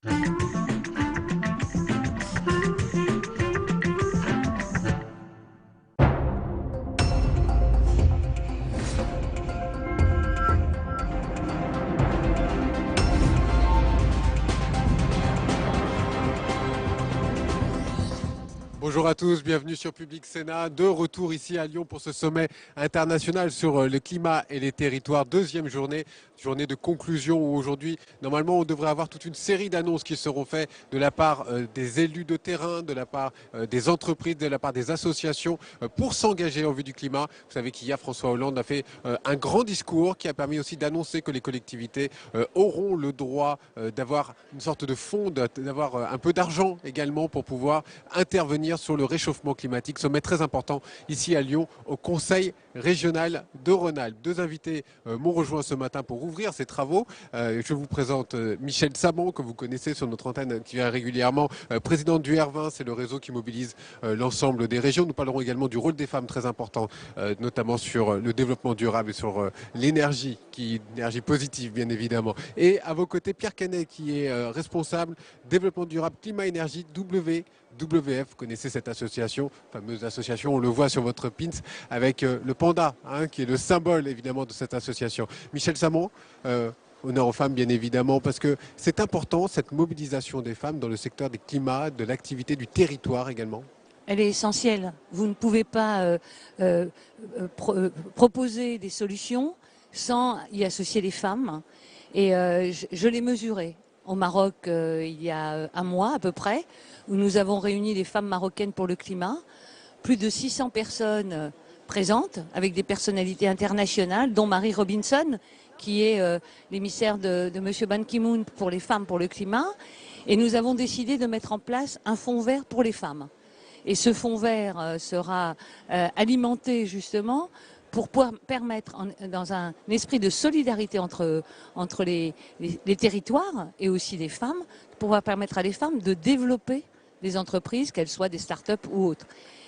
Bonjour à tous, bienvenue sur Public Sénat. De retour ici à Lyon pour ce sommet international sur le climat et les territoires. Deuxième journée de conclusion où aujourd'hui, normalement, on devrait avoir toute une série d'annonces qui seront faites de la part des élus de terrain, de la part des entreprises, de la part des associations pour s'engager en vue du climat. Vous savez qu'hier, François Hollande a fait un grand discours qui a permis aussi d'annoncer que les collectivités auront le droit d'avoir une sorte de fonds, d'avoir un peu d'argent également pour pouvoir intervenir sur le réchauffement climatique. Sommet très important ici à Lyon au Conseil régional de Rhône-Alpes. Deux invités m'ont rejoint ce matin pour ouvrir ces travaux. Je vous présente Michel Samon, que vous connaissez sur notre antenne, qui vient régulièrement, présidente du R20, c'est le réseau qui mobilise l'ensemble des régions. Nous parlerons également du rôle des femmes, très important, notamment sur le développement durable et sur l'énergie, énergie positive bien évidemment. Et à vos côtés, Pierre Canet, qui est responsable développement durable, climat, énergie, WWF. Vous connaissez cette association, fameuse association, on le voit sur votre pins, avec le panda, qui est le symbole évidemment de cette association. Michel Samon, honneur aux femmes bien évidemment, parce que c'est important cette mobilisation des femmes dans le secteur des climats, de l'activité du territoire également. Elle est essentielle. Vous ne pouvez pas proposer des solutions sans y associer les femmes. Et je l'ai mesuré au Maroc il y a un mois à peu près, où nous avons réuni les femmes marocaines pour le climat. Plus de 600 personnes présentes, avec des personnalités internationales, dont Mary Robinson, qui est l'émissaire de M. Ban Ki-moon pour les femmes pour le climat. Et nous avons décidé de mettre en place un fonds vert pour les femmes. Et ce fonds vert sera alimenté justement pour pouvoir permettre, dans un esprit de solidarité entre les territoires et aussi les femmes, pouvoir permettre à les femmes de développer des entreprises, qu'elles soient des start-up ou autres.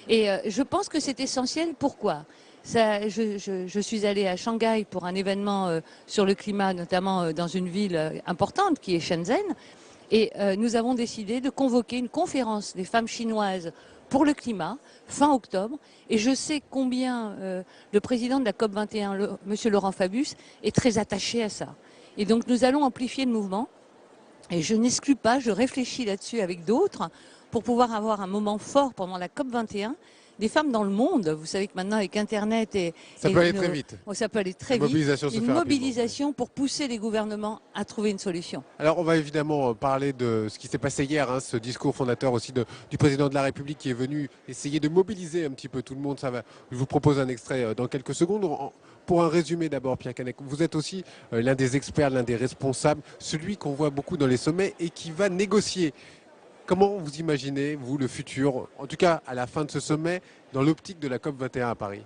Et je pense que c'est essentiel. Pourquoi ? Je suis allée à Shanghai pour un événement sur le climat, notamment dans une ville importante qui est Shenzhen. Et nous avons décidé de convoquer une conférence des femmes chinoises pour le climat, fin octobre. Et je sais combien le président de la COP21, M. Laurent Fabius, est très attaché à ça. Et donc nous allons amplifier le mouvement. Et je n'exclus pas, je réfléchis là-dessus avec d'autres, pour pouvoir avoir un moment fort pendant la COP21, des femmes dans le monde. Vous savez que maintenant avec Internet ça peut aller très vite. Ça peut aller très vite. Une mobilisation pour pousser les gouvernements à trouver une solution. Alors on va évidemment parler de ce qui s'est passé hier, ce discours fondateur aussi du président de la République qui est venu essayer de mobiliser un petit peu tout le monde. Je vous propose un extrait dans quelques secondes. Pour un résumé d'abord, Pierre Canet, vous êtes aussi l'un des experts, l'un des responsables, celui qu'on voit beaucoup dans les sommets et qui va négocier. Comment vous imaginez, vous, le futur, en tout cas à la fin de ce sommet, dans l'optique de la COP21 à Paris ?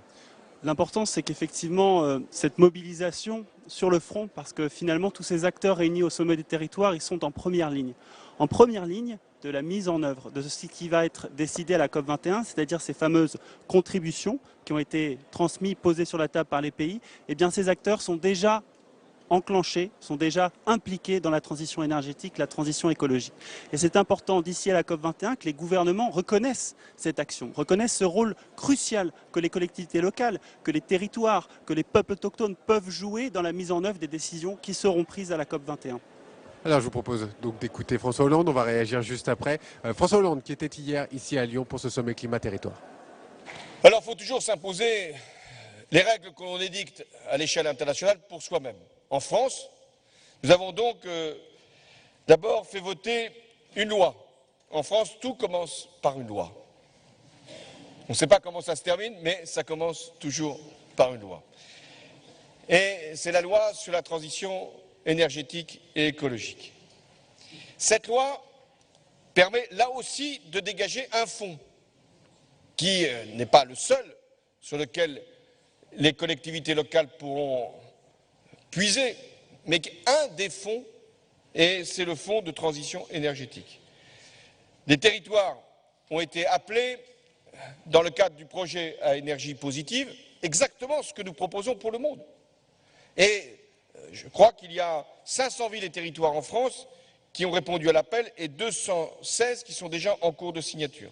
L'important, c'est qu'effectivement, cette mobilisation sur le front, parce que finalement, tous ces acteurs réunis au sommet des territoires, ils sont en première ligne. En première ligne de la mise en œuvre de ce qui va être décidé à la COP21, c'est-à-dire ces fameuses contributions qui ont été transmises, posées sur la table par les pays, eh bien, ces acteurs sont déjà enclenchés, sont déjà impliqués dans la transition énergétique, la transition écologique. Et c'est important d'ici à la COP21 que les gouvernements reconnaissent cette action, reconnaissent ce rôle crucial que les collectivités locales, que les territoires, que les peuples autochtones peuvent jouer dans la mise en œuvre des décisions qui seront prises à la COP21. Alors je vous propose donc d'écouter François Hollande, on va réagir juste après. François Hollande qui était hier ici à Lyon pour ce sommet climat-territoire. Alors il faut toujours s'imposer les règles que l'on édicte à l'échelle internationale pour soi-même. En France, nous avons donc d'abord fait voter une loi. En France, tout commence par une loi. On ne sait pas comment ça se termine, mais ça commence toujours par une loi. Et c'est la loi sur la transition énergétique et écologique. Cette loi permet là aussi de dégager un fonds qui n'est pas le seul sur lequel les collectivités locales pourront puiser, mais un des fonds, et c'est le fonds de transition énergétique. Les territoires ont été appelés, dans le cadre du projet à énergie positive, exactement ce que nous proposons pour le monde. Et je crois qu'il y a 500 villes et territoires en France qui ont répondu à l'appel et 216 qui sont déjà en cours de signature.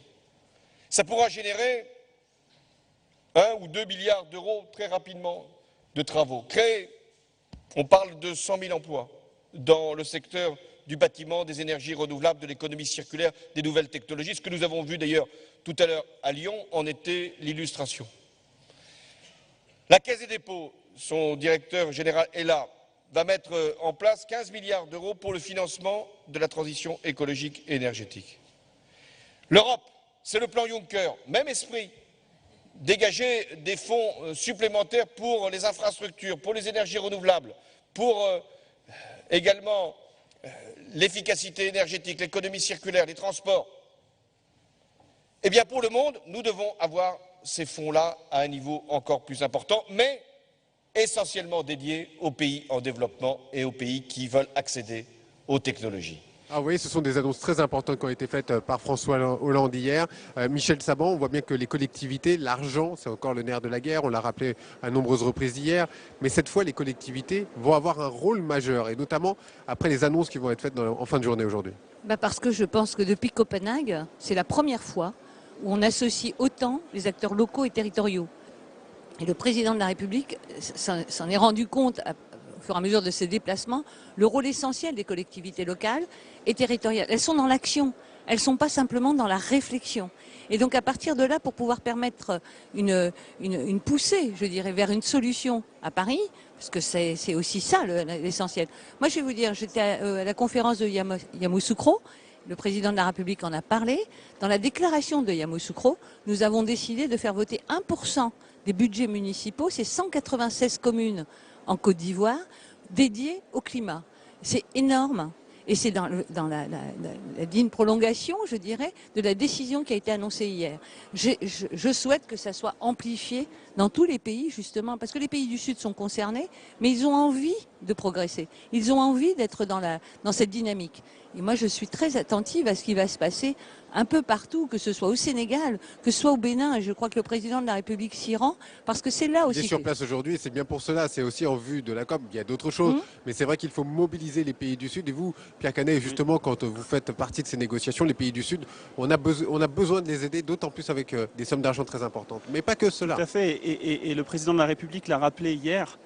Ça pourra générer 1 ou 2 milliards d'euros très rapidement de travaux. Créer, on parle de 100 000 emplois dans le secteur du bâtiment, des énergies renouvelables, de l'économie circulaire, des nouvelles technologies. Ce que nous avons vu d'ailleurs tout à l'heure à Lyon en était l'illustration. La Caisse des dépôts, son directeur général est là, va mettre en place 15 milliards d'euros pour le financement de la transition écologique et énergétique. L'Europe, c'est le plan Juncker, même esprit. Dégager des fonds supplémentaires pour les infrastructures, pour les énergies renouvelables, pour également l'efficacité énergétique, l'économie circulaire, les transports. Eh bien, pour le monde, nous devons avoir ces fonds-là à un niveau encore plus important, mais essentiellement dédiés aux pays en développement et aux pays qui veulent accéder aux technologies. Ah oui, ce sont des annonces très importantes qui ont été faites par François Hollande hier. Michel Saban, on voit bien que les collectivités, l'argent, c'est encore le nerf de la guerre, on l'a rappelé à nombreuses reprises hier, mais cette fois les collectivités vont avoir un rôle majeur, et notamment après les annonces qui vont être faites en fin de journée aujourd'hui. Parce que je pense que depuis Copenhague, c'est la première fois où on associe autant les acteurs locaux et territoriaux. Et le président de la République s'en est rendu compte au fur et à mesure de ses déplacements, le rôle essentiel des collectivités locales et territoriales. Elles sont dans l'action, elles ne sont pas simplement dans la réflexion. Et donc à partir de là, pour pouvoir permettre une poussée, je dirais, vers une solution à Paris, parce que c'est aussi ça l'essentiel. Moi je vais vous dire, j'étais à la conférence de Yamoussoukro, le président de la République en a parlé. Dans la déclaration de Yamoussoukro, nous avons décidé de faire voter 1% des budgets municipaux, c'est 196 communes en Côte d'Ivoire, dédiées au climat. C'est énorme. Et c'est dans la digne prolongation, je dirais, de la décision qui a été annoncée hier. Je souhaite que ça soit amplifié dans tous les pays, justement, parce que les pays du Sud sont concernés, mais ils ont envie de progresser. Ils ont envie d'être dans cette dynamique. Et moi, je suis très attentive à ce qui va se passer un peu partout, que ce soit au Sénégal, que ce soit au Bénin. Et je crois que le président de la République s'y rend, parce que c'est là aussi. Il est sur place aujourd'hui, et c'est bien pour cela. C'est aussi en vue de la COP. Il y a d'autres choses, mais c'est vrai qu'il faut mobiliser les pays du Sud. Et vous, Pierre Canet, justement, quand vous faites partie de ces négociations, les pays du Sud, on a besoin de les aider, d'autant plus avec des sommes d'argent très importantes. Mais pas que cela. Tout à fait. Et le président de la République l'a rappelé hier.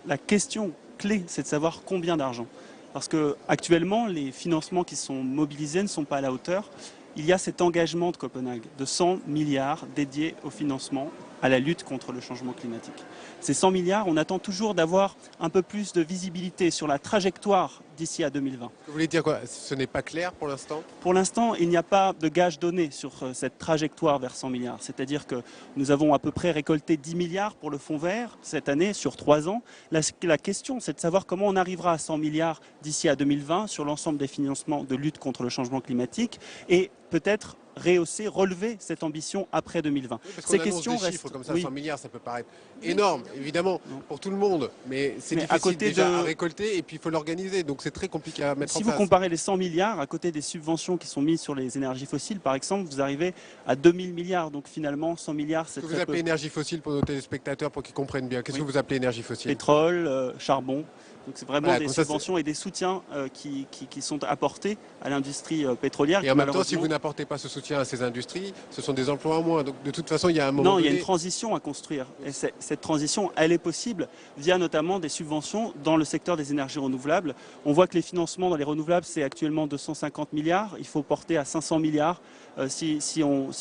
La question clé, c'est de savoir combien d'argent. Parce qu'actuellement, les financements qui sont mobilisés ne sont pas à la hauteur. Il y a cet engagement de Copenhague de 100 milliards dédiés au financement, à la lutte contre le changement climatique. Ces 100 milliards, on attend toujours d'avoir un peu plus de visibilité sur la trajectoire d'ici à 2020. Vous voulez dire quoi? Ce n'est pas clair pour l'instant? Pour l'instant, il n'y a pas de gage donné sur cette trajectoire vers 100 milliards. C'est-à-dire que nous avons à peu près récolté 10 milliards pour le fonds vert cette année, sur 3 ans. La question, c'est de savoir comment on arrivera à 100 milliards d'ici à 2020 sur l'ensemble des financements de lutte contre le changement climatique et peut-être relever cette ambition après 2020. Oui, Ces questions des chiffres comme ça, 100 milliards, ça peut paraître énorme, évidemment, pour tout le monde, mais c'est difficile à récolter et puis il faut l'organiser, donc c'est très compliqué à mettre en place. Si vous comparez les 100 milliards à côté des subventions qui sont mises sur les énergies fossiles, par exemple, vous arrivez à 2000 milliards, donc finalement 100 milliards, c'est très peu. Qu'est-ce que vous appelez énergie fossile pour nos téléspectateurs, pour qu'ils comprennent bien? Qu'est-ce que vous appelez énergie fossile? Pétrole, charbon. Donc c'est vraiment des subventions et des soutiens qui sont apportés à l'industrie pétrolière. Et en même temps, si vous n'apportez pas ce soutien à ces industries, ce sont des emplois en moins. Donc de toute façon, il y a un moment donné... Non, il y a une transition à construire. Et cette transition, elle est possible via notamment des subventions dans le secteur des énergies renouvelables. On voit que les financements dans les renouvelables, c'est actuellement 250 milliards. Il faut porter à 500 milliards si on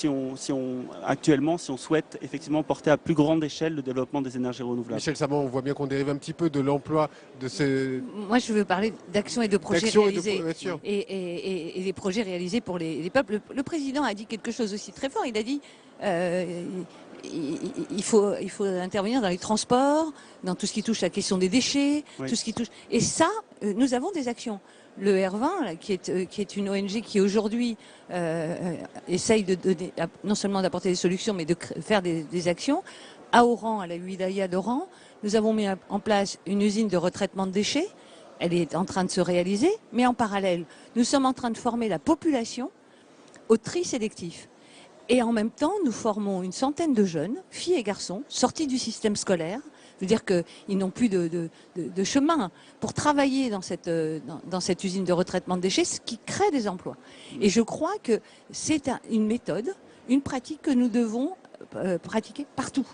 souhaite effectivement porter à plus grande échelle le développement des énergies renouvelables. Michel Saban, on voit bien qu'on dérive un petit peu de l'emploi de ces... Moi, je veux parler d'actions et de projets réalisés. Et des projets réalisés pour les peuples. Le président a dit quelque chose aussi très fort. Il a dit il faut intervenir dans les transports, dans tout ce qui touche à la question des déchets, tout ce qui touche... Et ça, nous avons des actions. Le R20, là, qui est une ONG qui aujourd'hui essaye non seulement d'apporter des solutions, mais de faire des actions. À Oran, à la wilaya d'Oran, nous avons mis en place une usine de retraitement de déchets. Elle est en train de se réaliser, mais en parallèle, nous sommes en train de former la population au tri sélectif. Et en même temps, nous formons une centaine de jeunes, filles et garçons, sortis du système scolaire, Je veux dire qu'ils n'ont plus de chemin pour travailler dans cette usine de retraitement de déchets, ce qui crée des emplois. Et je crois que c'est une méthode, une pratique que nous devons pratiquer partout.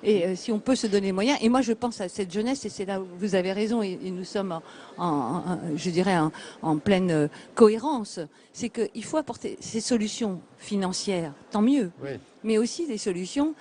Et si on peut se donner les moyens, et moi je pense à cette jeunesse, et c'est là où vous avez raison, et nous sommes je dirais en pleine cohérence, c'est qu'il faut apporter ces solutions financières, tant mieux, Oui. mais aussi des solutions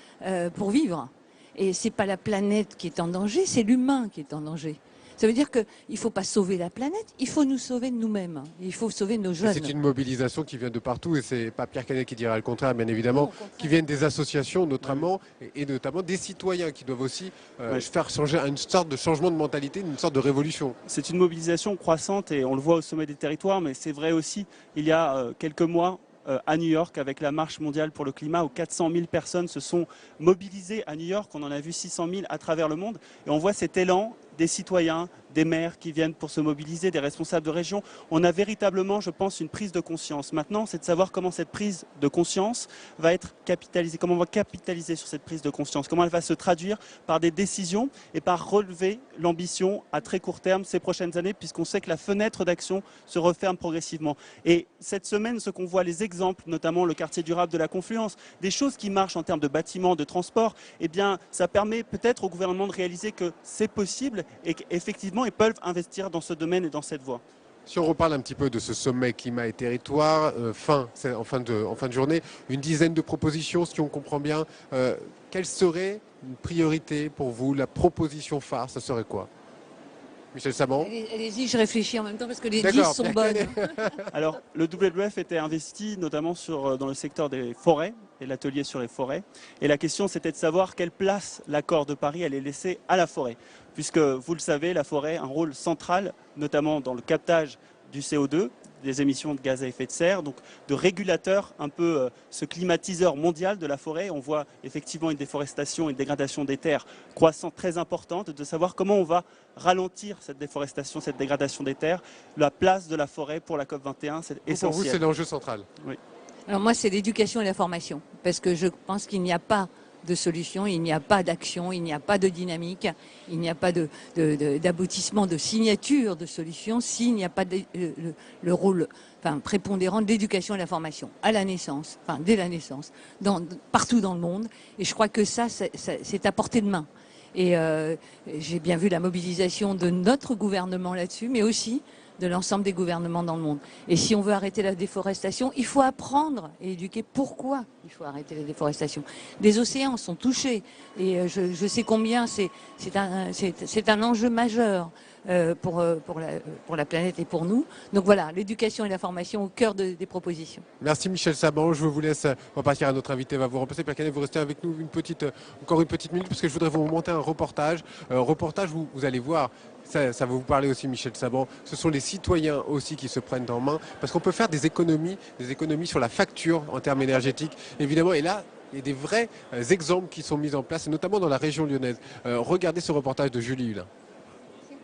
pour vivre. Et c'est pas la planète qui est en danger, c'est l'humain qui est en danger. Ça veut dire qu'il ne faut pas sauver la planète, il faut nous sauver de nous-mêmes. Il faut sauver nos jeunes. C'est une mobilisation qui vient de partout et c'est pas Pierre Canet qui dira le contraire, bien évidemment, qui viennent des associations notamment et notamment des citoyens qui doivent aussi faire changer une sorte de changement de mentalité, une sorte de révolution. C'est une mobilisation croissante et on le voit au sommet des territoires, mais c'est vrai aussi, il y a quelques mois, à New York avec la marche mondiale pour le climat où 400 000 personnes se sont mobilisées à New York. On en a vu 600 000 à travers le monde et on voit cet élan des citoyens, des maires qui viennent pour se mobiliser, des responsables de région. On a véritablement, je pense, une prise de conscience. Maintenant, c'est de savoir comment cette prise de conscience va être capitalisée, comment on va capitaliser sur cette prise de conscience, comment elle va se traduire par des décisions et par relever l'ambition à très court terme ces prochaines années, puisqu'on sait que la fenêtre d'action se referme progressivement. Et cette semaine, ce qu'on voit, les exemples, notamment le quartier durable de la Confluence, des choses qui marchent en termes de bâtiments, de transport, eh bien, ça permet peut-être au gouvernement de réaliser que c'est possible et qu'effectivement, ils peuvent investir dans ce domaine et dans cette voie. Si on reparle un petit peu de ce sommet climat et territoire, en fin de journée, une dizaine de propositions, si on comprend bien. Quelle serait une priorité pour vous, la proposition phare, ça serait quoi? Michel Saban? Allez-y, je réfléchis en même temps parce que les 10 sont bonnes. Alors, le WWF était investi notamment dans le secteur des forêts et l'atelier sur les forêts. Et la question, c'était de savoir quelle place l'accord de Paris allait laisser à la forêt. Puisque, vous le savez, la forêt a un rôle central, notamment dans le captage du CO2, des émissions de gaz à effet de serre, donc de régulateur, un peu ce climatiseur mondial de la forêt. On voit effectivement une déforestation, une dégradation des terres croissante très importante, de savoir comment on va ralentir cette déforestation, cette dégradation des terres. La place de la forêt pour la COP21, c'est essentiel. Pour vous, c'est l'enjeu central. Oui. Alors moi, c'est l'éducation et la formation, parce que je pense qu'il n'y a pas de solution, il n'y a pas d'action, il n'y a pas de dynamique, il n'y a pas d'aboutissement, de signature de solution s'il n'y a pas le rôle prépondérant de l'éducation et de la formation à la naissance, dès la naissance, partout dans le monde. Et je crois que ça c'est à portée de main. Et j'ai bien vu la mobilisation de notre gouvernement là-dessus, mais aussi de l'ensemble des gouvernements dans le monde. Et si on veut arrêter la déforestation, il faut apprendre et éduquer pourquoi il faut arrêter la déforestation. Les océans sont touchés et je sais combien c'est un enjeu majeur pour la planète et pour nous. Donc voilà, l'éducation et la formation au cœur des propositions. Merci Michel Saban, je vous laisse repartir à notre invité, va vous remplacer. Pierre Canet, vous restez avec nous encore une petite minute parce que je voudrais vous monter un reportage. Vous allez voir, ça va vous parler aussi Michel Saban, ce sont les citoyens aussi qui se prennent en main parce qu'on peut faire des économies sur la facture en termes énergétiques évidemment, et là il y a des vrais exemples qui sont mis en place, et notamment dans la région lyonnaise. Regardez ce reportage de Julie Hulin.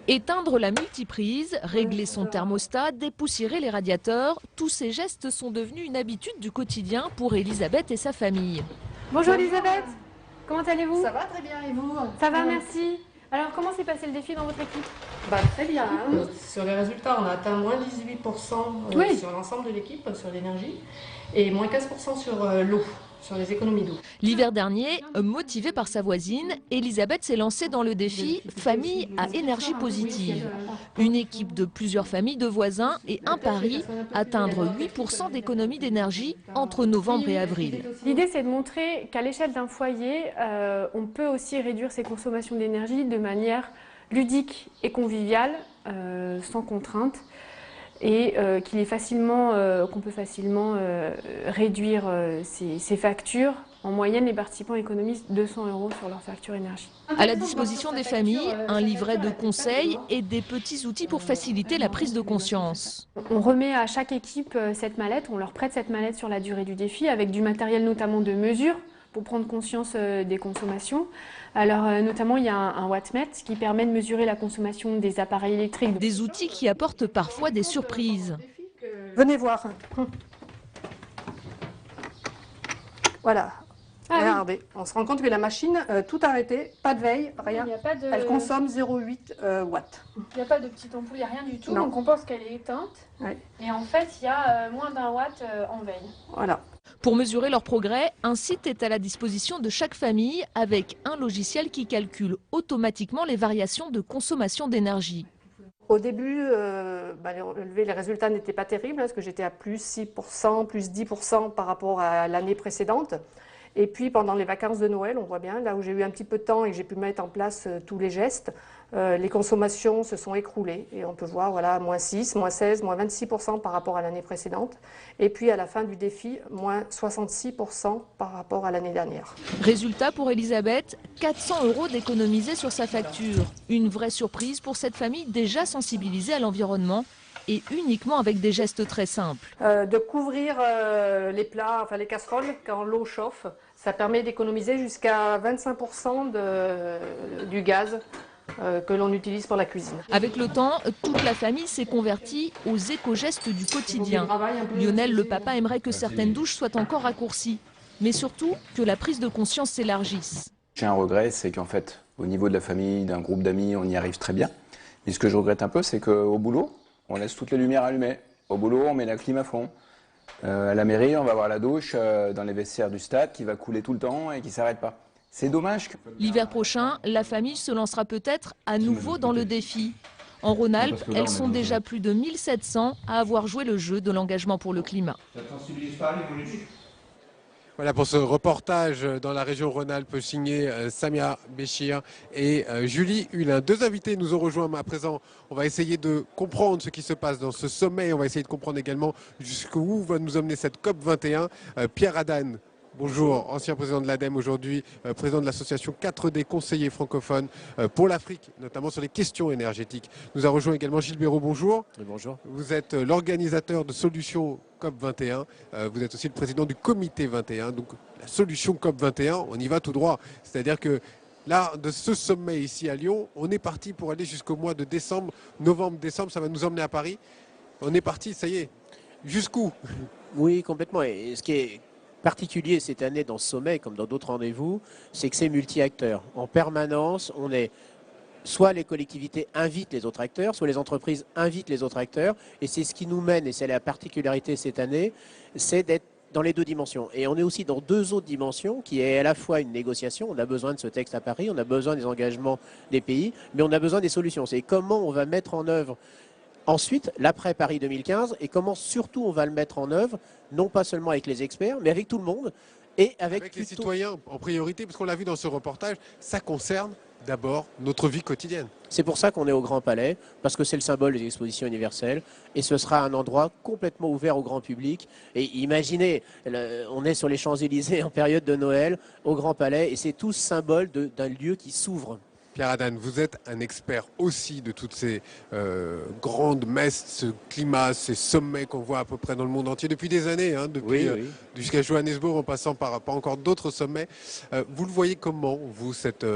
Éteindre la multiprise, régler son thermostat, dépoussiérer les radiateurs, tous ces gestes sont devenus une habitude du quotidien pour Elisabeth et sa famille. Bonjour Elisabeth, comment allez-vous? Ça va très bien, et vous? Ça va, merci. Alors comment s'est passé le défi dans votre équipe? Très bien, hein. Sur les résultats on a atteint moins 18% sur l'ensemble de l'équipe, sur l'énergie, et moins 15% sur l'eau. Sur les économies d'eau. L'hiver dernier, motivée par sa voisine, Elisabeth s'est lancée dans le défi Famille à énergie positive. Une équipe de plusieurs familles de voisins et un pari, atteindre 8% d'économie d'énergie entre novembre et avril. L'idée c'est de montrer qu'à l'échelle d'un foyer, on peut aussi réduire ses consommations d'énergie de manière ludique et conviviale, sans contrainte. Et qu'on peut facilement réduire ses factures. En moyenne, les participants économisent 200 € sur leur facture énergie. À la disposition des familles, un livret de conseils et des petits outils pour faciliter la prise de conscience. On remet à chaque équipe cette mallette, on leur prête cette mallette sur la durée du défi avec du matériel notamment de mesure pour prendre conscience des consommations. Alors notamment il y a un wattmètre qui permet de mesurer la consommation des appareils électriques. Des outils qui apportent parfois des surprises. Venez voir. Voilà. Ah, Regardez, on se rend compte que la machine, tout arrêté, pas de veille, rien. Il n'y a pas de... Elle consomme 0,8 watts. Il n'y a pas de petite ampoule, il n'y a rien du tout. Non. Donc on pense qu'elle est éteinte. Ouais. Et en fait, il y a moins d'1 watt en veille. Voilà. Pour mesurer leur progrès, un site est à la disposition de chaque famille avec un logiciel qui calcule automatiquement les variations de consommation d'énergie. Au début, les résultats n'étaient pas terribles, parce que j'étais à plus 6%, plus 10% par rapport à l'année précédente. Et puis pendant les vacances de Noël, on voit bien, là où j'ai eu un petit peu de temps et que j'ai pu mettre en place tous les gestes, les consommations se sont écroulées. Et on peut voir, voilà, moins 6, moins 16, moins 26% par rapport à l'année précédente. Et puis à la fin du défi, moins 66% par rapport à l'année dernière. Résultat pour Elisabeth, 400 € d'économisés sur sa facture. Une vraie surprise pour cette famille déjà sensibilisée à l'environnement et uniquement avec des gestes très simples. De couvrir les plats, enfin les casseroles, quand l'eau chauffe, ça permet d'économiser jusqu'à 25% du gaz que l'on utilise pour la cuisine. Avec le temps, toute la famille s'est convertie aux éco-gestes du quotidien. Lionel, le papa, aimerait que certaines douches soient encore raccourcies, mais surtout que la prise de conscience s'élargisse. J'ai un regret, c'est qu'en fait, au niveau de la famille, d'un groupe d'amis, on y arrive très bien. Mais ce que je regrette un peu, c'est qu'au boulot, on laisse toutes les lumières allumées. Au boulot, on met la clim à fond. À la mairie, on va voir la douche dans les vestiaires du stade qui va couler tout le temps et qui ne s'arrête pas. C'est dommage. L'hiver prochain, la famille se lancera peut-être à nouveau dans le défi. En Rhône-Alpes, elles sont déjà plus de 1700 à avoir joué le jeu de l'engagement pour le climat. Voilà pour ce reportage dans la région Rhône-Alpes signé Samia Béchir et Julie Hulin. Deux invités nous ont rejoints à présent. On va essayer de comprendre ce qui se passe dans ce sommet. On va essayer de comprendre également jusqu'où va nous emmener cette COP 21. Pierre Adan, bonjour, ancien président de l'ADEME, aujourd'hui président de l'association 4D conseillers francophones pour l'Afrique, notamment sur les questions énergétiques. Nous a rejoint également Gilles Béraud, bonjour. Oui, bonjour. Vous êtes l'organisateur de Solutions COP 21. Vous êtes aussi le président du comité 21. Donc la solution COP 21, on y va tout droit. C'est-à-dire que là, de ce sommet ici à Lyon, on est parti pour aller jusqu'au mois de décembre, novembre-décembre. Ça va nous emmener à Paris. On est parti, ça y est. Jusqu'où? Oui, complètement. Et ce qui est particulier cette année dans ce sommet, comme dans d'autres rendez-vous, c'est que c'est multi-acteurs. En permanence, on est... Soit les collectivités invitent les autres acteurs, soit les entreprises invitent les autres acteurs. Et c'est ce qui nous mène, et c'est la particularité cette année, c'est d'être dans les deux dimensions. Et on est aussi dans deux autres dimensions, qui est à la fois une négociation. On a besoin de ce texte à Paris, on a besoin des engagements des pays, mais on a besoin des solutions. C'est comment on va mettre en œuvre ensuite l'après Paris 2015 et comment surtout on va le mettre en œuvre, non pas seulement avec les experts, mais avec tout le monde. Et avec les citoyens en priorité, parce qu'on l'a vu dans ce reportage, ça concerne d'abord notre vie quotidienne. C'est pour ça qu'on est au Grand Palais, parce que c'est le symbole des expositions universelles, et ce sera un endroit complètement ouvert au grand public. Et imaginez, on est sur les Champs-Élysées en période de Noël, au Grand Palais, et c'est tout symbole d'un lieu qui s'ouvre. Pierre Adan, vous êtes un expert aussi de toutes ces grandes messes, ce climat, ces sommets qu'on voit à peu près dans le monde entier depuis des années, hein, depuis jusqu'à Johannesburg en passant par encore d'autres sommets. Vous le voyez comment, vous, cette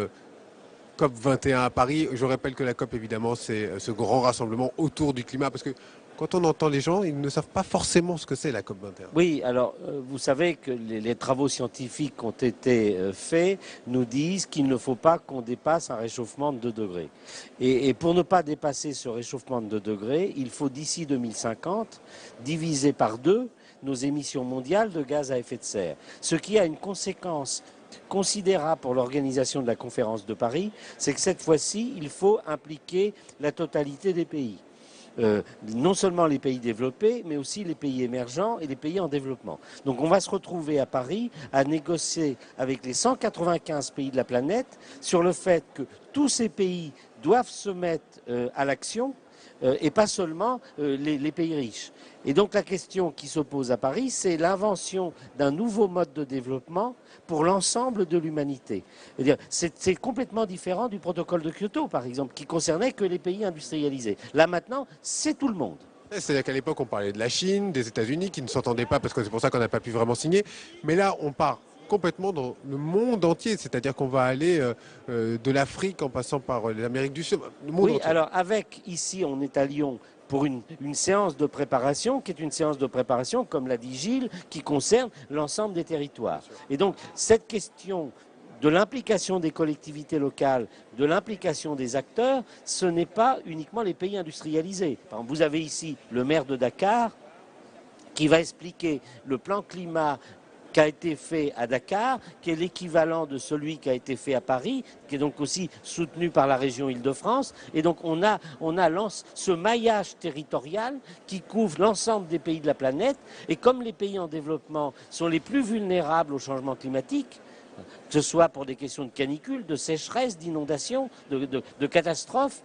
COP 21 à Paris? Je rappelle que la COP, évidemment, c'est ce grand rassemblement autour du climat, parce que quand on entend les gens, ils ne savent pas forcément ce que c'est la COP 21. Oui, alors vous savez que les travaux scientifiques qui ont été faits nous disent qu'il ne faut pas qu'on dépasse un réchauffement de 2 degrés. Et pour ne pas dépasser ce réchauffement de 2 degrés, il faut d'ici 2050 diviser par 2 nos émissions mondiales de gaz à effet de serre. Ce qui a une conséquence considérable pour l'organisation de la conférence de Paris, c'est que cette fois-ci, il faut impliquer la totalité des pays. Non seulement les pays développés, mais aussi les pays émergents et les pays en développement. Donc on va se retrouver à Paris à négocier avec les 195 pays de la planète sur le fait que tous ces pays doivent se mettre à l'action et pas seulement les pays riches. Et donc la question qui se pose à Paris, c'est l'invention d'un nouveau mode de développement pour l'ensemble de l'humanité. C'est complètement différent du protocole de Kyoto, par exemple, qui concernait que les pays industrialisés. Là maintenant, c'est tout le monde. C'est-à-dire qu'à l'époque, on parlait de la Chine, des États-Unis, qui ne s'entendaient pas, parce que c'est pour ça qu'on n'a pas pu vraiment signer. Mais là, on part complètement dans le monde entier, c'est-à-dire qu'on va aller de l'Afrique en passant par l'Amérique du Sud, le monde entier. Alors avec, ici, on est à Lyon, pour une séance de préparation qui est une séance de préparation, comme l'a dit Gilles, qui concerne l'ensemble des territoires. Et donc cette question de l'implication des collectivités locales, de l'implication des acteurs, ce n'est pas uniquement les pays industrialisés. Par exemple, vous avez ici le maire de Dakar qui va expliquer le plan climat qui a été fait à Dakar, qui est l'équivalent de celui qui a été fait à Paris, qui est donc aussi soutenu par la région Île-de-France. Et donc on a ce maillage territorial qui couvre l'ensemble des pays de la planète. Et comme les pays en développement sont les plus vulnérables au changement climatique, que ce soit pour des questions de canicule, de sécheresse, d'inondation, de catastrophes,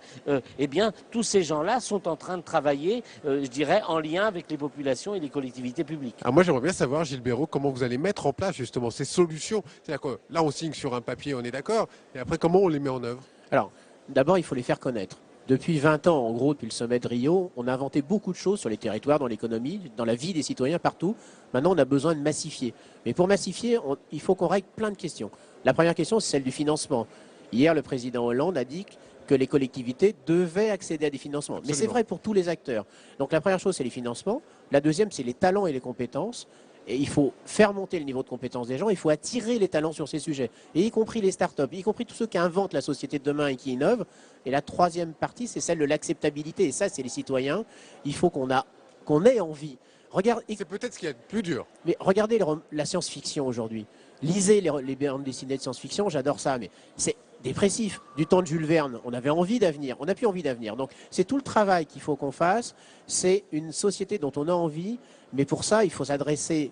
eh bien, tous ces gens-là sont en train de travailler, je dirais, en lien avec les populations et les collectivités publiques. Alors moi, j'aimerais bien savoir, Gilles Béraud, comment vous allez mettre en place justement ces solutions. C'est-à-dire que là, on signe sur un papier, on est d'accord, et après, comment on les met en œuvre? Alors, d'abord, il faut les faire connaître. Depuis 20 ans, en gros, depuis le sommet de Rio, on a inventé beaucoup de choses sur les territoires, dans l'économie, dans la vie des citoyens, partout. Maintenant, on a besoin de massifier. Mais pour massifier, il faut qu'on règle plein de questions. La première question, c'est celle du financement. Hier, le président Hollande a dit que les collectivités devaient accéder à des financements. Absolument. Mais c'est vrai pour tous les acteurs. Donc la première chose, c'est les financements. La deuxième, c'est les talents et les compétences. Et il faut faire monter le niveau de compétence des gens, il faut attirer les talents sur ces sujets, et y compris les start-up, y compris tous ceux qui inventent la société de demain et qui innovent. Et la troisième partie, c'est celle de l'acceptabilité. Et ça, c'est les citoyens. Il faut qu'on ait envie. C'est peut-être ce qui est le plus dur. Mais regardez la science-fiction aujourd'hui. Lisez les bandes dessinées de science-fiction, j'adore ça, mais c'est dépressif. Du temps de Jules Verne, on avait envie d'avenir, on n'a plus envie d'avenir. Donc c'est tout le travail qu'il faut qu'on fasse. C'est une société dont on a envie, mais pour ça, il faut s'adresser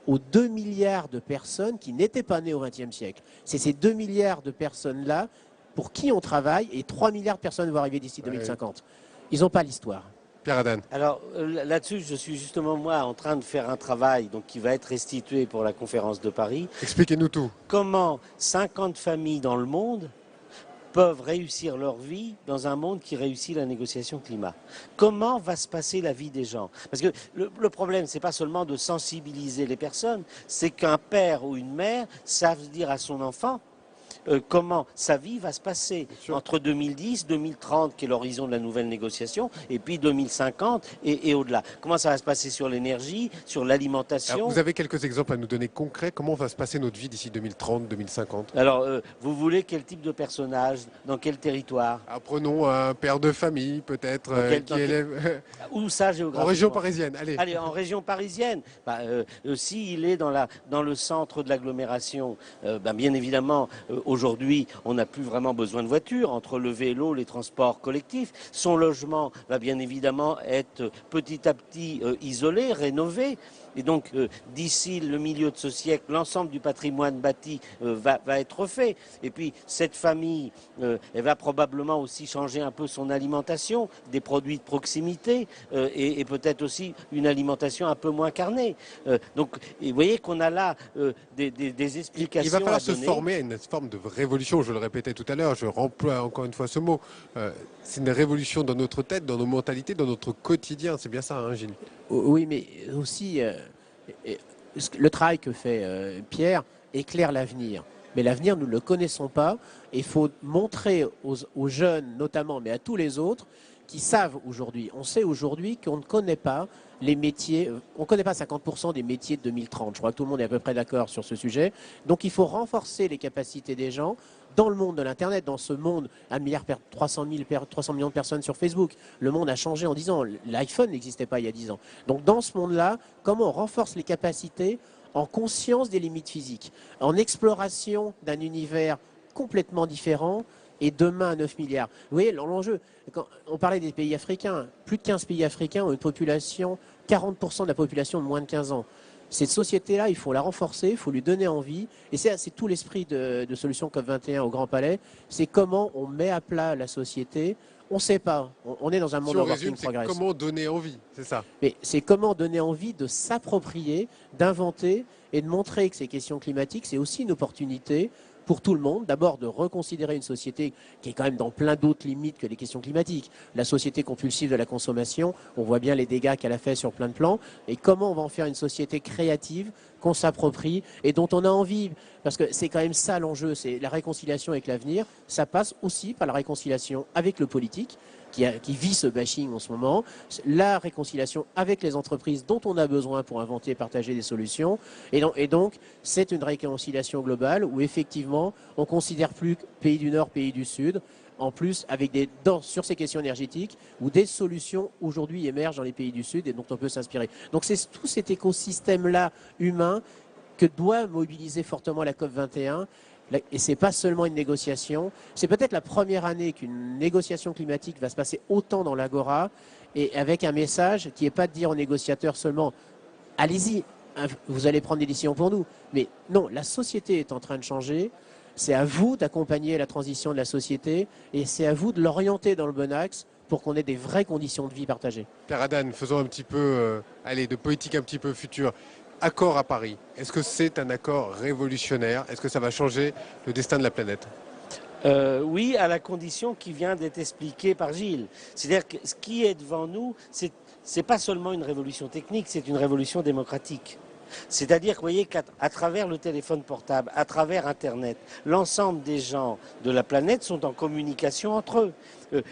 aux 2 milliards de personnes qui n'étaient pas nées au XXe siècle. C'est ces 2 milliards de personnes-là pour qui on travaille, et 3 milliards de personnes vont arriver d'ici 2050. Ils n'ont pas l'histoire. Pierre Hadane. Alors là-dessus, je suis justement moi en train de faire un travail qui va être restitué pour la conférence de Paris. Expliquez-nous tout. Comment 50 familles dans le monde peuvent réussir leur vie dans un monde qui réussit la négociation climat. Comment va se passer la vie des gens? Parce que le problème, c'est pas seulement de sensibiliser les personnes, c'est qu'un père ou une mère savent dire à son enfant comment sa vie va se passer entre 2010, 2030, qui est l'horizon de la nouvelle négociation, et puis 2050 et au-delà. Comment ça va se passer sur l'énergie, sur l'alimentation? Vous avez quelques exemples à nous donner concrets? Comment va se passer notre vie d'ici 2030, 2050? Alors, vous voulez quel type de personnage? Dans quel territoire? Prenons un père de famille, peut-être, qui élève... Où ça, géographiquement? En région parisienne, allez. Allez, en région parisienne. S'il est dans le centre de l'agglomération, bien évidemment, aujourd'hui, on n'a plus vraiment besoin de voiture, entre le vélo, les transports collectifs. Son logement va bien évidemment être petit à petit isolé, rénové. Et donc, d'ici le milieu de ce siècle, l'ensemble du patrimoine bâti va être refait. Et puis, cette famille, elle va probablement aussi changer un peu son alimentation, des produits de proximité, et peut-être aussi une alimentation un peu moins carnée. Donc, vous voyez qu'on a là des explications. Il va falloir à se donner. former à une forme de révolution, je le répétais tout à l'heure, je remploie encore une fois ce mot. C'est une révolution dans notre tête, dans nos mentalités, dans notre quotidien. C'est bien ça, hein, Gilles? Oui, mais aussi, le travail que fait Pierre éclaire l'avenir. Mais l'avenir, nous ne le connaissons pas. Et il faut montrer aux jeunes, notamment, mais à tous les autres, qui savent aujourd'hui. On sait aujourd'hui qu'on ne connaît pas les métiers, on ne connaît pas 50% des métiers de 2030. Je crois que tout le monde est à peu près d'accord sur ce sujet. Donc il faut renforcer les capacités des gens dans le monde de l'Internet, dans ce monde, 300 millions de personnes sur Facebook. Le monde a changé en 10 ans. L'iPhone n'existait pas il y a 10 ans. Donc dans ce monde-là, comment on renforce les capacités en conscience des limites physiques, en exploration d'un univers complètement différent, et demain à 9 milliards. Vous voyez, l'enjeu, quand on parlait des pays africains, plus de 15 pays africains ont une population, 40% de la population de moins de 15 ans. Cette société-là, il faut la renforcer, il faut lui donner envie. Et c'est tout l'esprit de Solution COP21 au Grand Palais. C'est comment on met à plat la société. On ne sait pas. On est dans un monde en work in progress. C'est comment donner envie, c'est ça. Mais c'est comment donner envie de s'approprier, d'inventer et de montrer que ces questions climatiques, c'est aussi une opportunité pour tout le monde, d'abord de reconsidérer une société qui est quand même dans plein d'autres limites que les questions climatiques. La société compulsive de la consommation, on voit bien les dégâts qu'elle a fait sur plein de plans, et comment on va en faire une société créative, qu'on s'approprie, et dont on a envie, parce que c'est quand même ça l'enjeu, c'est la réconciliation avec l'avenir. Ça passe aussi par la réconciliation avec le politique, qui vit ce bashing en ce moment, la réconciliation avec les entreprises dont on a besoin pour inventer et partager des solutions. Et donc, c'est une réconciliation globale où effectivement, on ne considère plus pays du Nord, pays du Sud, en plus avec sur ces questions énergétiques, où des solutions aujourd'hui émergent dans les pays du Sud et dont on peut s'inspirer. Donc c'est tout cet écosystème-là humain que doit mobiliser fortement la COP21. Et ce n'est pas seulement une négociation, c'est peut-être la première année qu'une négociation climatique va se passer autant dans l'Agora, et avec un message qui n'est pas de dire aux négociateurs seulement « allez-y, vous allez prendre des décisions pour nous ». Mais non, la société est en train de changer, c'est à vous d'accompagner la transition de la société, et c'est à vous de l'orienter dans le bon axe pour qu'on ait des vraies conditions de vie partagées. Pierre Hadane, faisons un petit peu, de politique un petit peu future. Accord à Paris, est-ce que c'est un accord révolutionnaire? Est-ce que ça va changer le destin de la planète? Oui, à la condition qui vient d'être expliquée par Gilles. C'est-à-dire que ce qui est devant nous, c'est pas seulement une révolution technique, c'est une révolution démocratique. C'est-à-dire, vous voyez qu'à travers le téléphone portable, à travers Internet, l'ensemble des gens de la planète sont en communication entre eux.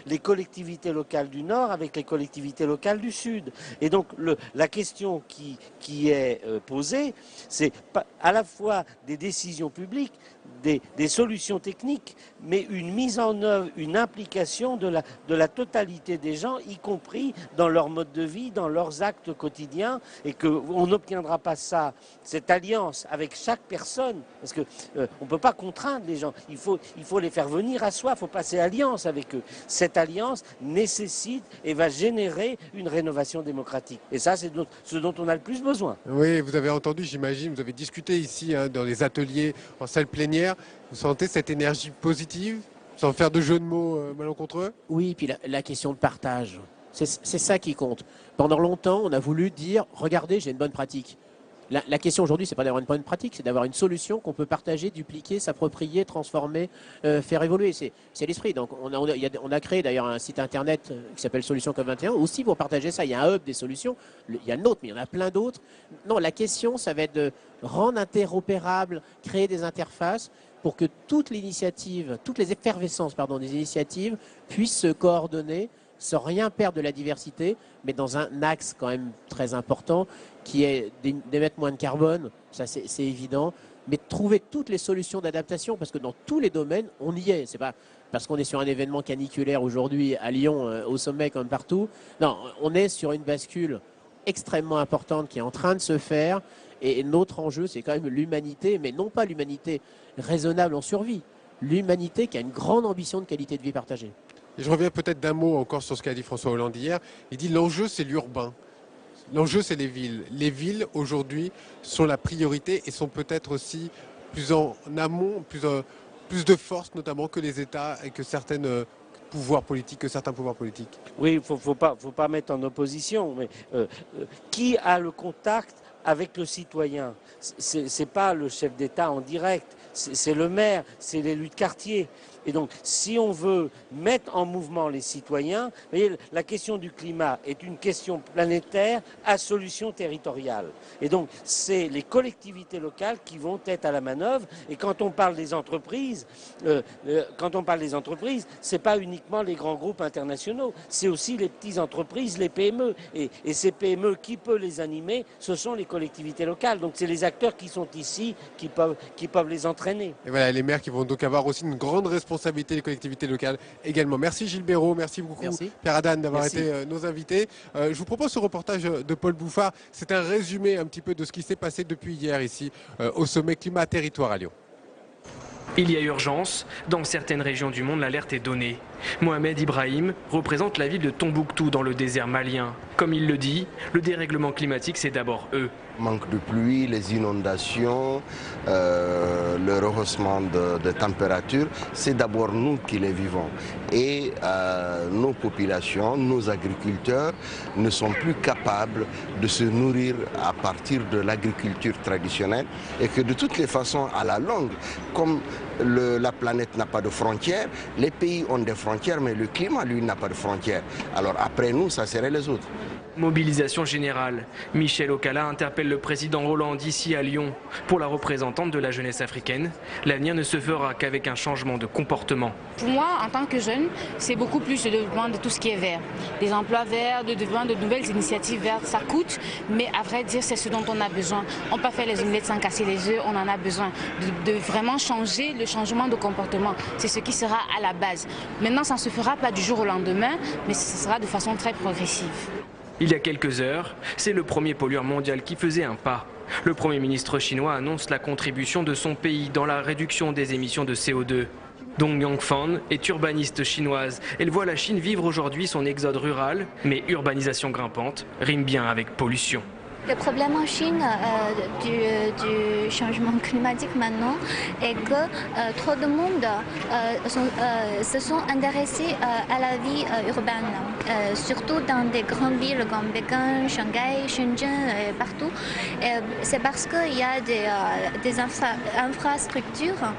Les collectivités locales du Nord avec les collectivités locales du Sud. Et donc, la question qui est posée, c'est à la fois des décisions publiques, des solutions techniques, mais une mise en œuvre, une implication de la totalité des gens, y compris dans leur mode de vie, dans leurs actes quotidiens, et qu'on n'obtiendra pas cette alliance avec chaque personne, parce qu'on ne peut pas contraindre les gens, il faut les faire venir à soi, il faut passer alliance avec eux. Cette alliance nécessite et va générer une rénovation démocratique. Et ça, c'est ce dont on a le plus besoin. Oui, vous avez entendu, j'imagine, vous avez discuté ici dans les ateliers, en salle plénière. Vous sentez cette énergie positive, sans faire de jeu de mots malencontreux? Oui, puis la question de partage, c'est ça qui compte. Pendant longtemps, on a voulu dire, regardez, j'ai une bonne pratique. La question aujourd'hui, c'est pas d'avoir une bonne pratique, c'est d'avoir une solution qu'on peut partager, dupliquer, s'approprier, transformer, faire évoluer. C'est l'esprit. Donc on a créé d'ailleurs un site internet qui s'appelle Solutions COP21, aussi pour partager ça. Il y a un hub des solutions, il y a le nôtre, mais il y en a plein d'autres. Non, la question, ça va être de rendre interopérable, créer des interfaces pour que toutes les effervescences des initiatives puissent se coordonner sans rien perdre de la diversité, mais dans un axe quand même très important qui est d'émettre moins de carbone, ça c'est évident, mais de trouver toutes les solutions d'adaptation, parce que dans tous les domaines, on y est. C'est pas parce qu'on est sur un événement caniculaire aujourd'hui à Lyon, au sommet comme partout. Non, on est sur une bascule extrêmement importante qui est en train de se faire, et notre enjeu, c'est quand même l'humanité, mais non pas l'humanité raisonnable en survie, l'humanité qui a une grande ambition de qualité de vie partagée. Et je reviens peut-être d'un mot encore sur ce qu'a dit François Hollande hier. Il dit l'enjeu, c'est l'urbain. L'enjeu, c'est les villes. Les villes, aujourd'hui, sont la priorité et sont peut-être aussi plus en amont, plus de force, notamment, que les États et que certains pouvoirs politiques. Oui, il ne faut pas mettre en opposition. Mais qui a le contact avec le citoyen? Ce n'est pas le chef d'État en direct, c'est le maire, c'est l'élu de quartier. Et donc, si on veut mettre en mouvement les citoyens, vous voyez, la question du climat est une question planétaire à solution territoriale. Et donc, c'est les collectivités locales qui vont être à la manœuvre. Et quand on parle des entreprises, c'est pas uniquement les grands groupes internationaux, c'est aussi les petites entreprises, les PME. Et ces PME, qui peut les animer? Ce sont les collectivités locales. Donc, c'est les acteurs qui sont ici qui peuvent les entraîner. Et voilà, les maires qui vont donc avoir aussi une grande responsabilité, les collectivités locales également. Merci Gilles Béraud, merci beaucoup Pierre Hadane d'avoir été nos invités. Je vous propose ce reportage de Paul Bouffard. C'est un résumé un petit peu de ce qui s'est passé depuis hier ici au sommet Climat-Territoire à Lyon. Il y a urgence. Dans certaines régions du monde, l'alerte est donnée. Mohamed Ibrahim représente la ville de Tombouctou dans le désert malien. Comme il le dit, le dérèglement climatique, c'est d'abord eux. Manque de pluie, les inondations, le rehaussement de température, c'est d'abord nous qui les vivons. Et nos populations, nos agriculteurs ne sont plus capables de se nourrir à partir de l'agriculture traditionnelle et que de toutes les façons, à la longue, comme la planète n'a pas de frontières, les pays ont des frontières, mais le climat, lui, n'a pas de frontières. Alors après nous, ça serait les autres. Mobilisation générale. Michel Okala interpelle le président Hollande ici à Lyon. Pour la représentante de la jeunesse africaine, l'avenir ne se fera qu'avec un changement de comportement. Pour moi, en tant que jeune, c'est beaucoup plus le développement de tout ce qui est vert. Des emplois verts, le développement de nouvelles initiatives vertes, ça coûte, mais à vrai dire, c'est ce dont on a besoin. On ne peut pas faire les omelettes sans casser les œufs, on en a besoin. De vraiment changer le changement de comportement. C'est ce qui sera à la base. Maintenant, ça ne se fera pas du jour au lendemain, mais ce sera de façon très progressive. Il y a quelques heures, c'est le premier pollueur mondial qui faisait un pas. Le Premier ministre chinois annonce la contribution de son pays dans la réduction des émissions de CO2. Dong Yangfan est urbaniste chinoise. Elle voit la Chine vivre aujourd'hui son exode rural, mais urbanisation grimpante rime bien avec pollution. Le problème en Chine du changement climatique maintenant est que trop de monde se sont intéressés à la vie urbaine, surtout dans des grandes villes comme Pékin, Shanghai, Shenzhen, partout. C'est parce qu'il y a des infrastructures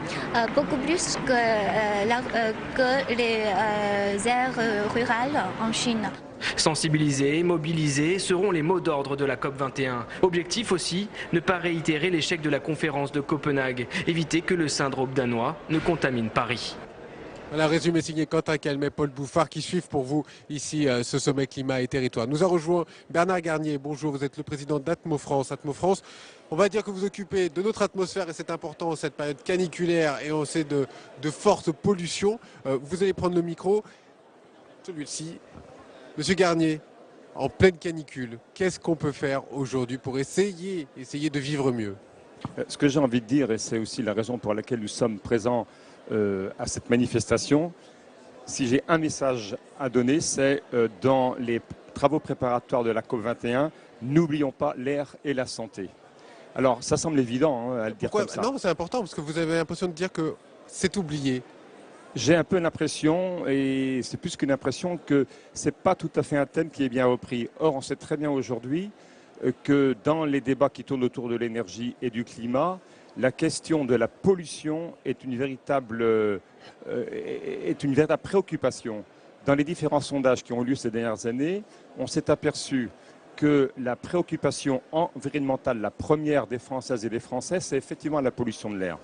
beaucoup plus que les aires rurales en Chine. Sensibiliser et mobiliser seront les mots d'ordre de la COP21. Objectif aussi, ne pas réitérer l'échec de la conférence de Copenhague, éviter que le syndrome danois ne contamine Paris. Voilà, résumé signé Quentin Calmet, Paul Bouffard qui suivent pour vous ici ce sommet climat et territoire. Nous a rejoint Bernard Garnier. Bonjour, vous êtes le président d'Atmo France. Atmo France, on va dire que vous occupez de notre atmosphère et c'est important en cette période caniculaire et on sait de fortes pollutions. Vous allez prendre le micro, celui-ci. Monsieur Garnier, en pleine canicule, qu'est-ce qu'on peut faire aujourd'hui pour essayer de vivre mieux? Ce que j'ai envie de dire, et c'est aussi la raison pour laquelle nous sommes présents à cette manifestation, si j'ai un message à donner, c'est dans les travaux préparatoires de la COP21, n'oublions pas l'air et la santé. Alors, ça semble évident à le dire comme ça. Non, c'est important parce que vous avez l'impression de dire que c'est oublié. J'ai un peu l'impression, et c'est plus qu'une impression, que ce n'est pas tout à fait un thème qui est bien repris. Or, on sait très bien aujourd'hui que dans les débats qui tournent autour de l'énergie et du climat, la question de la pollution est une véritable préoccupation. Dans les différents sondages qui ont eu lieu ces dernières années, on s'est aperçu que la préoccupation environnementale, la première des Françaises et des Français, c'est effectivement la pollution de l'air.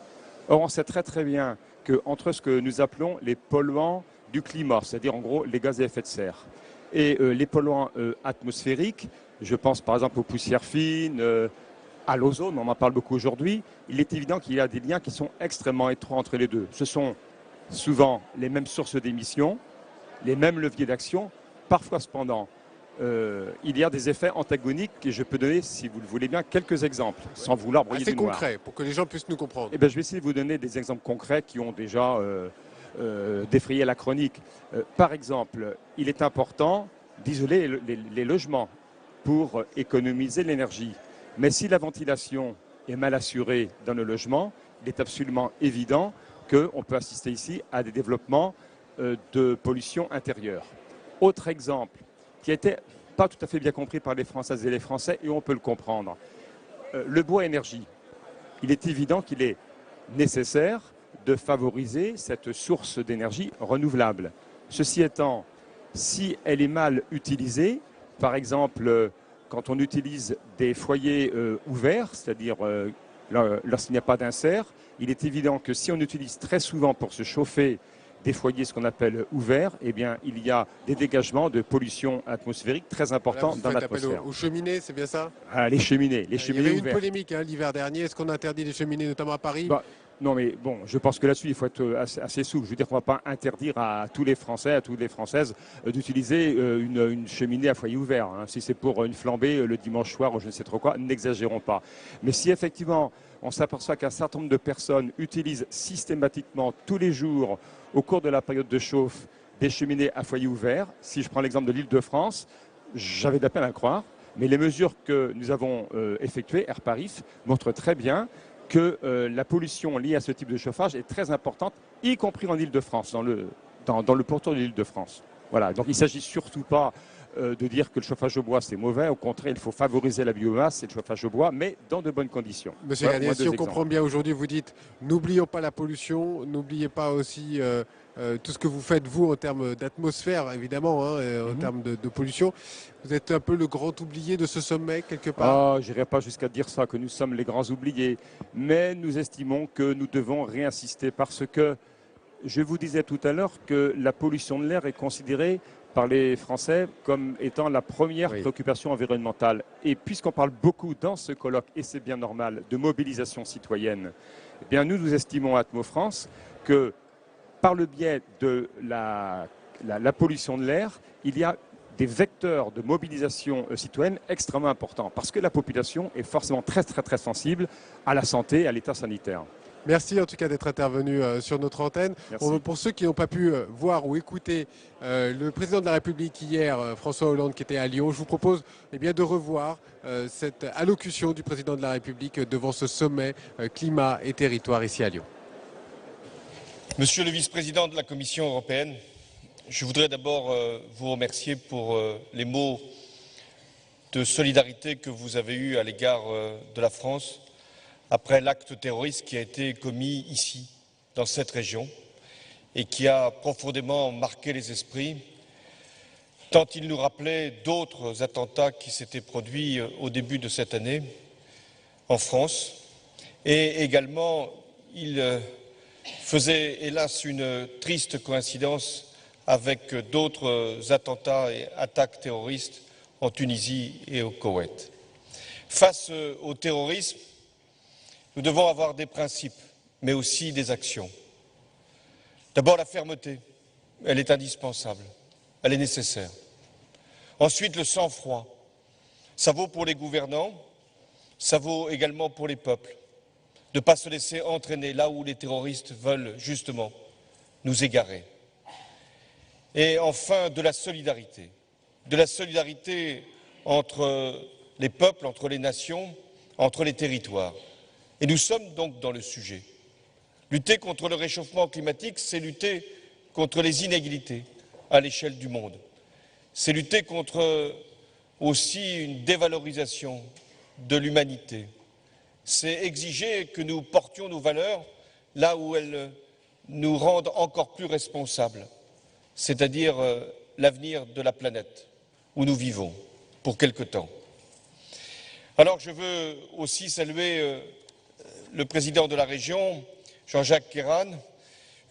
Or, on sait très très bien qu'entre ce que nous appelons les polluants du climat, c'est-à-dire en gros les gaz à effet de serre, et les polluants atmosphériques, je pense par exemple aux poussières fines, à l'ozone, on en parle beaucoup aujourd'hui, il est évident qu'il y a des liens qui sont extrêmement étroits entre les deux. Ce sont souvent les mêmes sources d'émissions, les mêmes leviers d'action, parfois cependant, il y a des effets antagoniques et je peux donner, si vous le voulez bien, quelques exemples, sans vouloir brouiller du noir. C'est concret, pour que les gens puissent nous comprendre. Eh bien, je vais essayer de vous donner des exemples concrets qui ont déjà défrayé la chronique. Par exemple, il est important d'isoler les logements pour économiser l'énergie. Mais si la ventilation est mal assurée dans le logement, il est absolument évident qu'on peut assister ici à des développements de pollution intérieure. Autre exemple, qui n'était pas tout à fait bien compris par les Françaises et les Français, et on peut le comprendre. Le bois énergie, il est évident qu'il est nécessaire de favoriser cette source d'énergie renouvelable. Ceci étant, si elle est mal utilisée, par exemple, quand on utilise des foyers ouverts, c'est-à-dire lorsqu'il n'y a pas d'insert, il est évident que si on utilise très souvent pour se chauffer des foyers, ce qu'on appelle ouverts, eh bien, il y a des dégagements de pollution atmosphérique très importants dans l'atmosphère. Aux cheminées, c'est bien ça? Les cheminées ouvertes. Il y avait une polémique l'hiver dernier. Est-ce qu'on interdit les cheminées, notamment à Paris? Non, mais bon, je pense que là-dessus, il faut être assez souple. Je veux dire qu'on ne va pas interdire à tous les Français, à toutes les Françaises, d'utiliser une cheminée à foyer ouvert. Hein. Si c'est pour une flambée le dimanche soir ou je ne sais trop quoi, n'exagérons pas. Mais si effectivement, on s'aperçoit qu'un certain nombre de personnes utilisent systématiquement tous les jours, au cours de la période de chauffe, des cheminées à foyer ouvert, si je prends l'exemple de l'Île-de-France, j'avais de la peine à le croire, mais les mesures que nous avons effectuées, Air Paris, montrent très bien que la pollution liée à ce type de chauffage est très importante, y compris en Île-de-France, dans le pourtour de l'Île-de-France. Voilà, donc il ne s'agit surtout pas de dire que le chauffage au bois c'est mauvais. Au contraire, il faut favoriser la biomasse et le chauffage au bois, mais dans de bonnes conditions. Monsieur Garnier, si on comprend bien aujourd'hui, vous dites n'oublions pas la pollution, n'oubliez pas aussi tout ce que vous faites vous en termes d'atmosphère, évidemment, en termes de pollution. Vous êtes un peu le grand oublié de ce sommet, quelque part? Ah, je n'irai pas jusqu'à dire ça, que nous sommes les grands oubliés, mais nous estimons que nous devons réinsister parce que, je vous disais tout à l'heure que la pollution de l'air est considérée par les Français comme étant la première préoccupation environnementale. Et puisqu'on parle beaucoup dans ce colloque, et c'est bien normal, de mobilisation citoyenne, eh bien nous estimons à Atmo France que par le biais de la pollution de l'air, il y a des vecteurs de mobilisation citoyenne extrêmement importants, parce que la population est forcément très sensible à la santé et à l'état sanitaire. Merci en tout cas d'être intervenu sur notre antenne. Pour ceux qui n'ont pas pu voir ou écouter le président de la République hier, François Hollande, qui était à Lyon, je vous propose de revoir cette allocution du président de la République devant ce sommet climat et territoire ici à Lyon. Monsieur le vice-président de la Commission européenne, je voudrais d'abord vous remercier pour les mots de solidarité que vous avez eus à l'égard de la France après l'acte terroriste qui a été commis ici, dans cette région, et qui a profondément marqué les esprits, tant il nous rappelait d'autres attentats qui s'étaient produits au début de cette année en France, et également il faisait hélas une triste coïncidence avec d'autres attentats et attaques terroristes en Tunisie et au Koweït. Face au terrorisme, nous devons avoir des principes, mais aussi des actions. D'abord, la fermeté, elle est indispensable, elle est nécessaire. Ensuite, le sang-froid, ça vaut pour les gouvernants, ça vaut également pour les peuples. De ne pas se laisser entraîner là où les terroristes veulent justement nous égarer. Et enfin, de la solidarité entre les peuples, entre les nations, entre les territoires. Et nous sommes donc dans le sujet. Lutter contre le réchauffement climatique, c'est lutter contre les inégalités à l'échelle du monde. C'est lutter contre aussi une dévalorisation de l'humanité. C'est exiger que nous portions nos valeurs là où elles nous rendent encore plus responsables, c'est-à-dire l'avenir de la planète où nous vivons pour quelque temps. Alors je veux aussi saluer le président de la région, Jean-Jacques Kérane,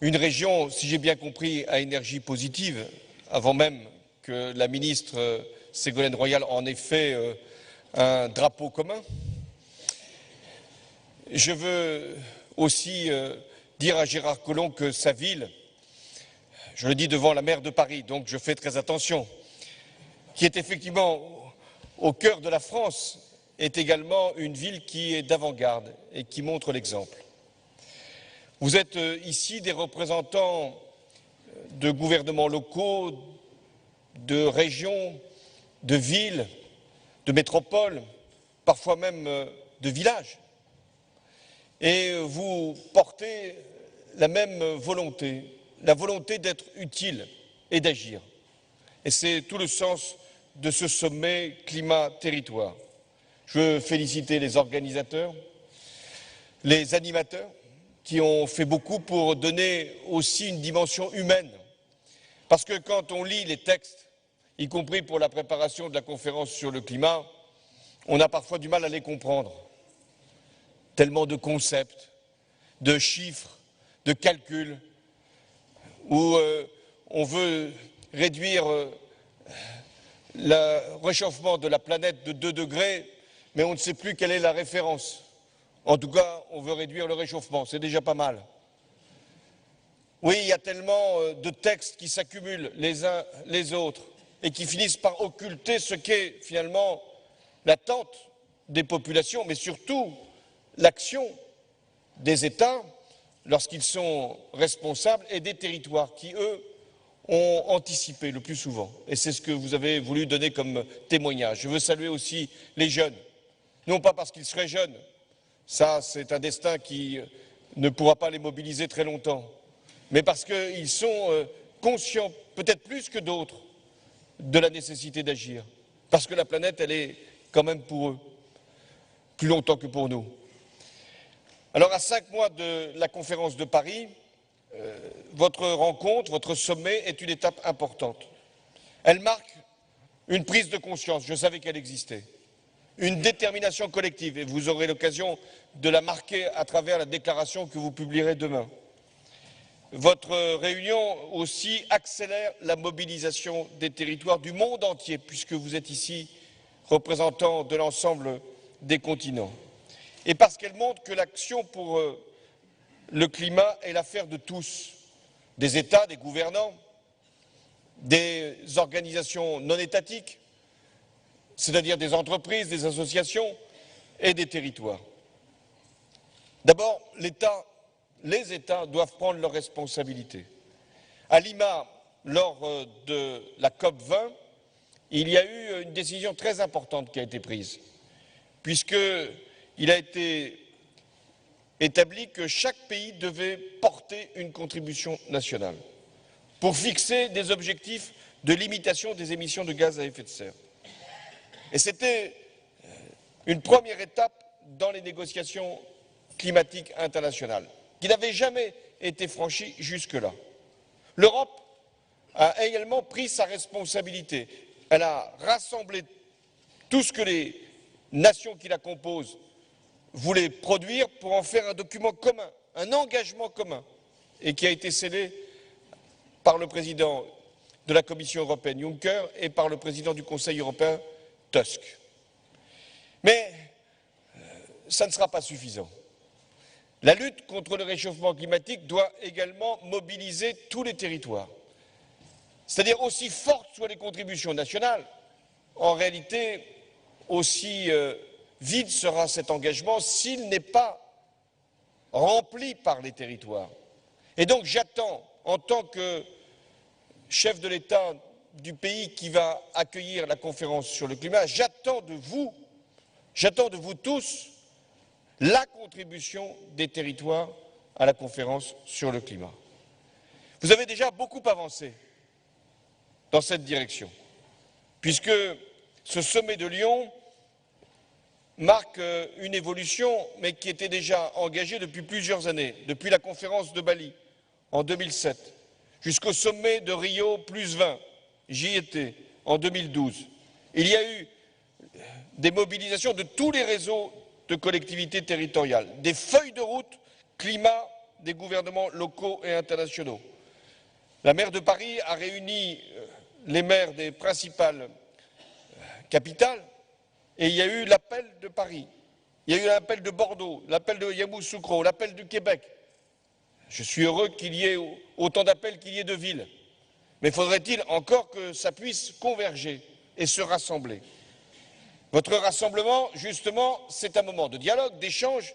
une région, si j'ai bien compris, à énergie positive, avant même que la ministre Ségolène Royal en ait fait un drapeau commun. Je veux aussi dire à Gérard Collomb que sa ville, je le dis devant la maire de Paris, donc je fais très attention, qui est effectivement au cœur de la France, est également une ville qui est d'avant-garde et qui montre l'exemple. Vous êtes ici des représentants de gouvernements locaux, de régions, de villes, de métropoles, parfois même de villages. Et vous portez la même volonté, la volonté d'être utile et d'agir. Et c'est tout le sens de ce sommet climat-territoire. Je veux féliciter les organisateurs, les animateurs qui ont fait beaucoup pour donner aussi une dimension humaine. Parce que quand on lit les textes, y compris pour la préparation de la conférence sur le climat, on a parfois du mal à les comprendre. Tellement de concepts, de chiffres, de calculs, où on veut réduire le réchauffement de la planète de 2 degrés, mais on ne sait plus quelle est la référence. En tout cas, on veut réduire le réchauffement, c'est déjà pas mal. Oui, il y a tellement de textes qui s'accumulent les uns les autres et qui finissent par occulter ce qu'est finalement l'attente des populations, mais surtout l'action des États lorsqu'ils sont responsables et des territoires qui, eux, ont anticipé le plus souvent. Et c'est ce que vous avez voulu donner comme témoignage. Je veux saluer aussi les jeunes, non pas parce qu'ils seraient jeunes, ça c'est un destin qui ne pourra pas les mobiliser très longtemps, mais parce qu'ils sont conscients, peut-être plus que d'autres, de la nécessité d'agir. Parce que la planète, elle est quand même pour eux, plus longtemps que pour nous. Alors, à 5 mois de la conférence de Paris, votre rencontre, votre sommet est une étape importante. Elle marque une prise de conscience, je savais qu'elle existait, une détermination collective, et vous aurez l'occasion de la marquer à travers la déclaration que vous publierez demain. Votre réunion aussi accélère la mobilisation des territoires du monde entier, puisque vous êtes ici représentant de l'ensemble des continents. Et parce qu'elle montre que l'action pour le climat est l'affaire de tous, des États, des gouvernants, des organisations non étatiques, c'est-à-dire des entreprises, des associations et des territoires. D'abord, les États doivent prendre leurs responsabilités. À Lima, lors de la COP20, il y a eu une décision très importante qui a été prise, puisqu'il a été établi que chaque pays devait porter une contribution nationale pour fixer des objectifs de limitation des émissions de gaz à effet de serre. Et c'était une première étape dans les négociations climatiques internationales, qui n'avait jamais été franchie jusque-là. L'Europe a également pris sa responsabilité. Elle a rassemblé tout ce que les nations qui la composent voulaient produire pour en faire un document commun, un engagement commun, et qui a été scellé par le président de la Commission européenne, Juncker, et par le président du Conseil européen, Tusk. Mais ça ne sera pas suffisant. La lutte contre le réchauffement climatique doit également mobiliser tous les territoires. C'est-à-dire, aussi fortes soient les contributions nationales, en réalité, aussi vide sera cet engagement s'il n'est pas rempli par les territoires. Et donc j'attends, en tant que chef de l'État du pays qui va accueillir la conférence sur le climat, j'attends de vous tous, la contribution des territoires à la conférence sur le climat. Vous avez déjà beaucoup avancé dans cette direction, puisque ce sommet de Lyon marque une évolution, mais qui était déjà engagée depuis plusieurs années, depuis la conférence de Bali en 2007, jusqu'au sommet de Rio +20, j'y étais, en 2012. Il y a eu des mobilisations de tous les réseaux de collectivités territoriales, des feuilles de route climat des gouvernements locaux et internationaux. La maire de Paris a réuni les maires des principales capitales et il y a eu l'appel de Paris, il y a eu l'appel de Bordeaux, l'appel de Yamoussoukro, l'appel du Québec. Je suis heureux qu'il y ait autant d'appels qu'il y ait de villes, mais faudrait-il encore que ça puisse converger et se rassembler. Votre rassemblement, justement, c'est un moment de dialogue, d'échange,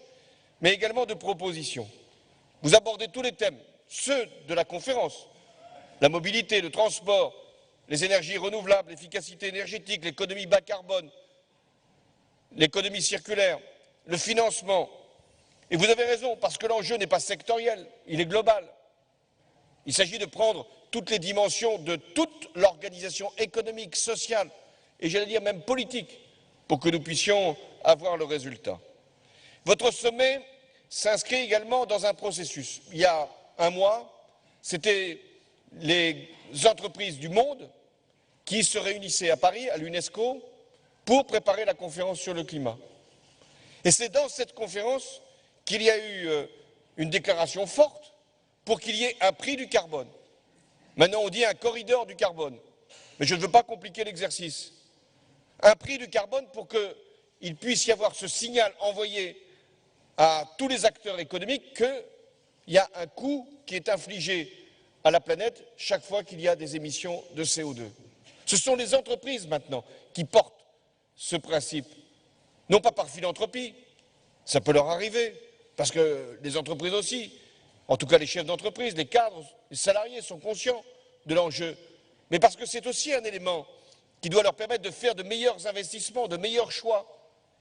mais également de propositions. Vous abordez tous les thèmes, ceux de la conférence, la mobilité, le transport, les énergies renouvelables, l'efficacité énergétique, l'économie bas carbone, l'économie circulaire, le financement. Et vous avez raison, parce que l'enjeu n'est pas sectoriel, il est global. Il s'agit de prendre toutes les dimensions de toute l'organisation économique, sociale et j'allais dire même politique, pour que nous puissions avoir le résultat. Votre sommet s'inscrit également dans un processus. Il y a un mois, c'était les entreprises du monde qui se réunissaient à Paris, à l'UNESCO, pour préparer la conférence sur le climat. Et c'est dans cette conférence qu'il y a eu une déclaration forte pour qu'il y ait un prix du carbone. Maintenant, on dit un corridor du carbone, mais je ne veux pas compliquer l'exercice. Un prix du carbone pour qu'il puisse y avoir ce signal envoyé à tous les acteurs économiques qu'il y a un coût qui est infligé à la planète chaque fois qu'il y a des émissions de CO2. Ce sont les entreprises maintenant qui portent ce principe, non pas par philanthropie, ça peut leur arriver, parce que les entreprises aussi, en tout cas les chefs d'entreprise, les cadres, les salariés sont conscients de l'enjeu, mais parce que c'est aussi un élément qui doit leur permettre de faire de meilleurs investissements, de meilleurs choix,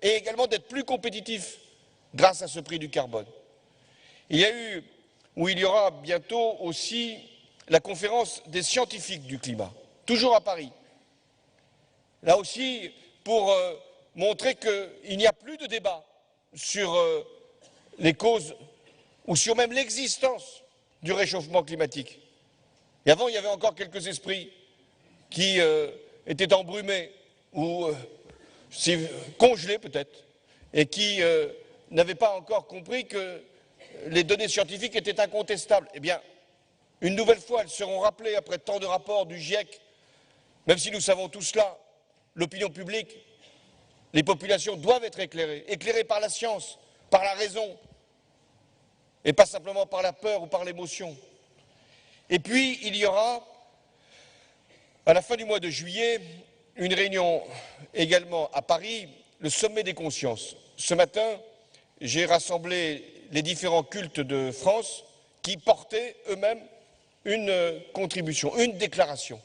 et également d'être plus compétitifs grâce à ce prix du carbone. Il y aura bientôt aussi la conférence des scientifiques du climat, toujours à Paris, là aussi pour montrer qu'il n'y a plus de débat sur les causes ou sur même l'existence du réchauffement climatique. Et avant, il y avait encore quelques esprits qui étaient embrumés ou congelés peut-être, et qui n'avaient pas encore compris que les données scientifiques étaient incontestables. Eh bien, une nouvelle fois, elles seront rappelées après tant de rapports du GIEC, même si nous savons tout cela, l'opinion publique, les populations doivent être éclairées par la science, par la raison, et pas simplement par la peur ou par l'émotion. Et puis, il y aura, à la fin du mois de juillet, une réunion également à Paris, le sommet des consciences. Ce matin, j'ai rassemblé les différents cultes de France qui portaient eux-mêmes une contribution, une déclaration,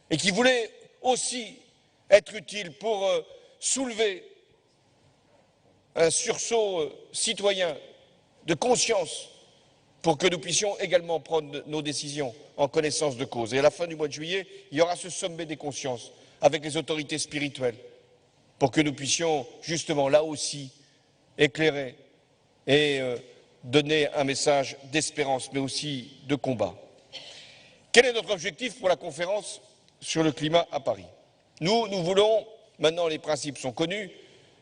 et qui voulaient aussi être utiles pour soulever un sursaut citoyen de conscience pour que nous puissions également prendre nos décisions en connaissance de cause. Et à la fin du mois de juillet, il y aura ce sommet des consciences avec les autorités spirituelles pour que nous puissions justement là aussi éclairer et donner un message d'espérance mais aussi de combat. Quel est notre objectif pour la conférence sur le climat à Paris? Nous voulons, maintenant les principes sont connus,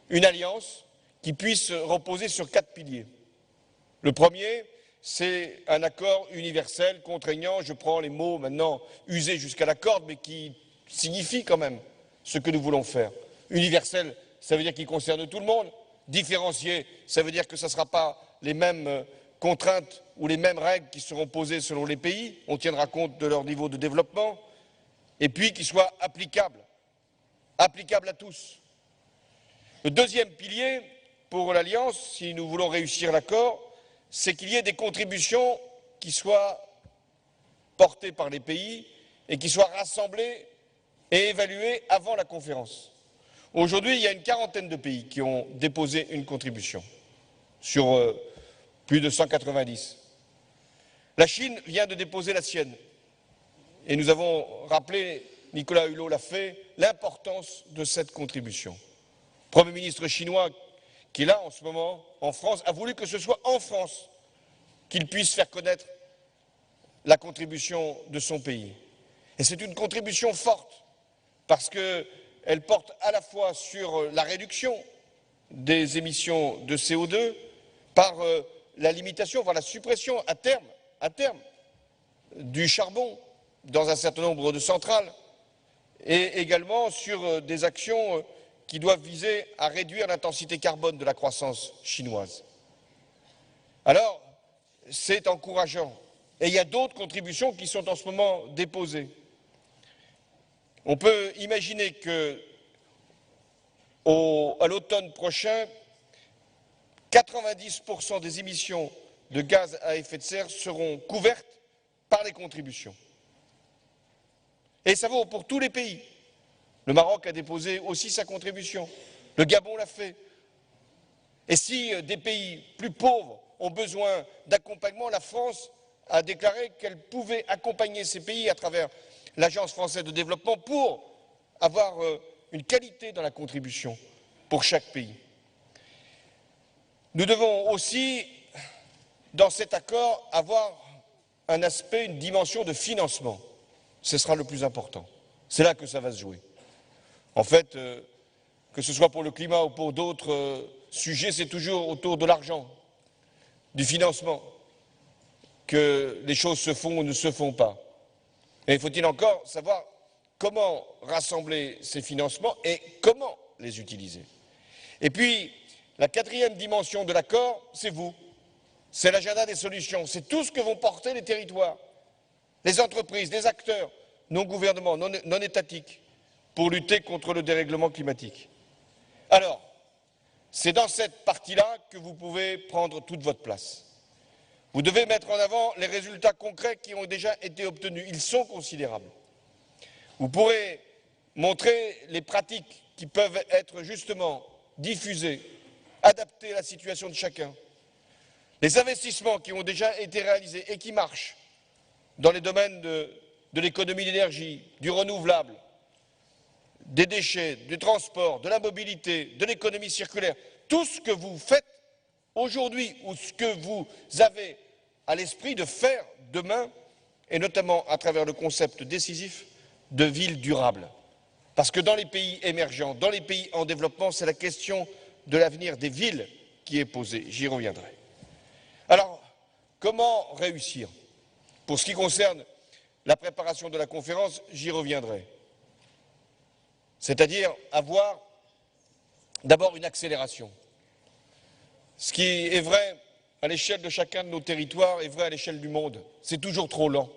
une alliance qui puisse reposer sur 4 piliers. Le premier, c'est un accord universel, contraignant, je prends les mots maintenant usés jusqu'à la corde, mais qui signifient quand même ce que nous voulons faire. Universel, ça veut dire qu'il concerne tout le monde. Différencié, ça veut dire que ce ne sera pas les mêmes contraintes ou les mêmes règles qui seront posées selon les pays, on tiendra compte de leur niveau de développement, et puis qu'il soit applicable à tous. Le deuxième pilier pour l'Alliance, si nous voulons réussir l'accord, c'est qu'il y ait des contributions qui soient portées par les pays et qui soient rassemblées et évaluées avant la conférence. Aujourd'hui, il y a une quarantaine de pays qui ont déposé une contribution sur plus de 190. La Chine vient de déposer la sienne et nous avons rappelé, Nicolas Hulot l'a fait, l'importance de cette contribution. Le Premier ministre chinois qui est là en ce moment, en France, a voulu que ce soit en France qu'il puisse faire connaître la contribution de son pays. Et c'est une contribution forte, parce qu'elle porte à la fois sur la réduction des émissions de CO2 par la limitation, voire la suppression à terme du charbon dans un certain nombre de centrales, et également sur des actions qui doivent viser à réduire l'intensité carbone de la croissance chinoise. Alors, c'est encourageant. Et il y a d'autres contributions qui sont en ce moment déposées. On peut imaginer qu'à l'automne prochain, 90% des émissions de gaz à effet de serre seront couvertes par les contributions. Et ça vaut pour tous les pays. Le Maroc a déposé aussi sa contribution. Le Gabon l'a fait. Et si des pays plus pauvres ont besoin d'accompagnement, la France a déclaré qu'elle pouvait accompagner ces pays à travers l'Agence française de développement pour avoir une qualité dans la contribution pour chaque pays. Nous devons aussi, dans cet accord, avoir un aspect, une dimension de financement. Ce sera le plus important. C'est là que ça va se jouer. En fait, que ce soit pour le climat ou pour d'autres sujets, c'est toujours autour de l'argent, du financement, que les choses se font ou ne se font pas. Et faut-il encore savoir comment rassembler ces financements et comment les utiliser. Et puis, la quatrième dimension de l'accord, c'est vous. C'est l'agenda des solutions. C'est tout ce que vont porter les territoires, les entreprises, les acteurs, non gouvernements, non étatiques, pour lutter contre le dérèglement climatique. Alors, c'est dans cette partie-là que vous pouvez prendre toute votre place. Vous devez mettre en avant les résultats concrets qui ont déjà été obtenus. Ils sont considérables. Vous pourrez montrer les pratiques qui peuvent être justement diffusées, adaptées à la situation de chacun. Les investissements qui ont déjà été réalisés et qui marchent dans les domaines de l'économie d'énergie, du renouvelable, des déchets, du transport, de la mobilité, de l'économie circulaire, tout ce que vous faites aujourd'hui ou ce que vous avez à l'esprit de faire demain, et notamment à travers le concept décisif de ville durable. Parce que dans les pays émergents, dans les pays en développement, c'est la question de l'avenir des villes qui est posée. J'y reviendrai. Alors, comment réussir? Pour ce qui concerne la préparation de la conférence, j'y reviendrai. C'est-à-dire avoir d'abord une accélération. Ce qui est vrai à l'échelle de chacun de nos territoires est vrai à l'échelle du monde. C'est toujours trop lent.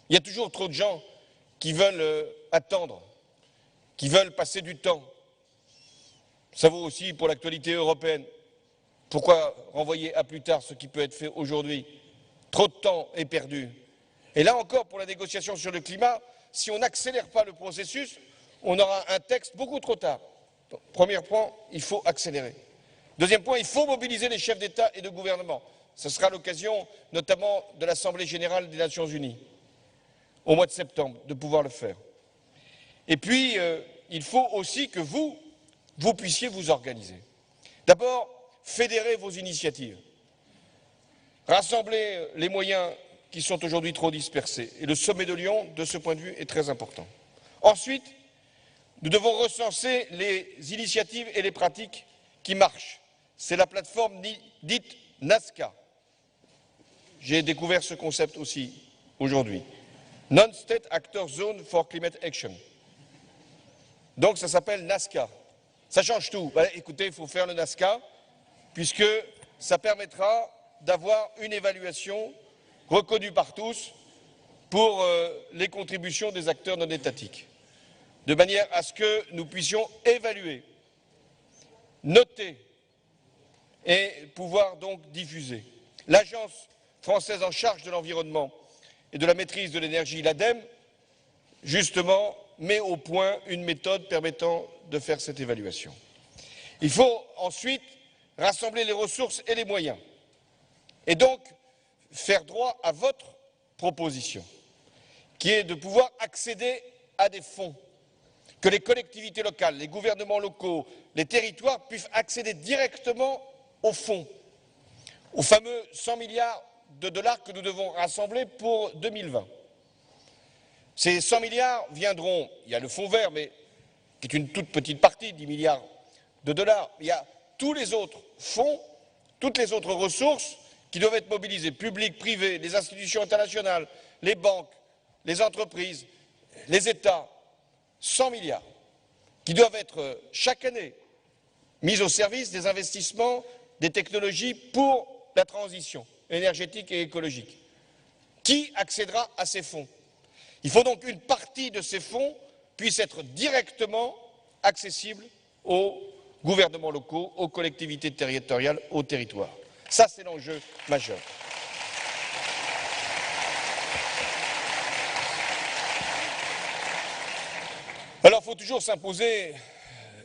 Il y a toujours trop de gens qui veulent attendre, qui veulent passer du temps. Ça vaut aussi pour l'actualité européenne. Pourquoi renvoyer à plus tard ce qui peut être fait aujourd'hui? Trop de temps est perdu. Et là encore, pour la négociation sur le climat, si on n'accélère pas le processus, on aura un texte beaucoup trop tard. Donc, premier point, il faut accélérer. Deuxième point, il faut mobiliser les chefs d'État et de gouvernement. Ce sera l'occasion, notamment de l'Assemblée générale des Nations unies, au mois de septembre, de pouvoir le faire. Et puis, il faut aussi que vous puissiez vous organiser. D'abord, fédérer vos initiatives. Rassembler les moyens qui sont aujourd'hui trop dispersés. Et le sommet de Lyon, de ce point de vue, est très important. Ensuite, nous devons recenser les initiatives et les pratiques qui marchent. C'est la plateforme dite NASCA. J'ai découvert ce concept aussi aujourd'hui. Non-State Actor Zone for Climate Action. Donc ça s'appelle NASCA. Ça change tout. Ben, écoutez, il faut faire le NASCA, puisque ça permettra d'avoir une évaluation reconnue par tous pour les contributions des acteurs non étatiques, de manière à ce que nous puissions évaluer, noter et pouvoir donc diffuser. L'Agence française en charge de l'environnement et de la maîtrise de l'énergie, l'ADEME, justement, met au point une méthode permettant de faire cette évaluation. Il faut ensuite rassembler les ressources et les moyens, et donc faire droit à votre proposition, qui est de pouvoir accéder à des fonds, que les collectivités locales, les gouvernements locaux, les territoires puissent accéder directement aux fonds, aux fameux 100 milliards de dollars que nous devons rassembler pour 2020. Ces 100 milliards viendront, il y a le fonds vert, mais qui est une toute petite partie, 10 milliards de dollars. Il y a tous les autres fonds, toutes les autres ressources qui doivent être mobilisées, publiques, privées, les institutions internationales, les banques, les entreprises, les États, 100 milliards, qui doivent être chaque année mis au service des investissements, des technologies pour la transition énergétique et écologique. Qui accédera à ces fonds? Il faut donc qu'une partie de ces fonds puisse être directement accessible aux gouvernements locaux, aux collectivités territoriales, aux territoires. Ça, c'est l'enjeu majeur. Alors, il faut toujours s'imposer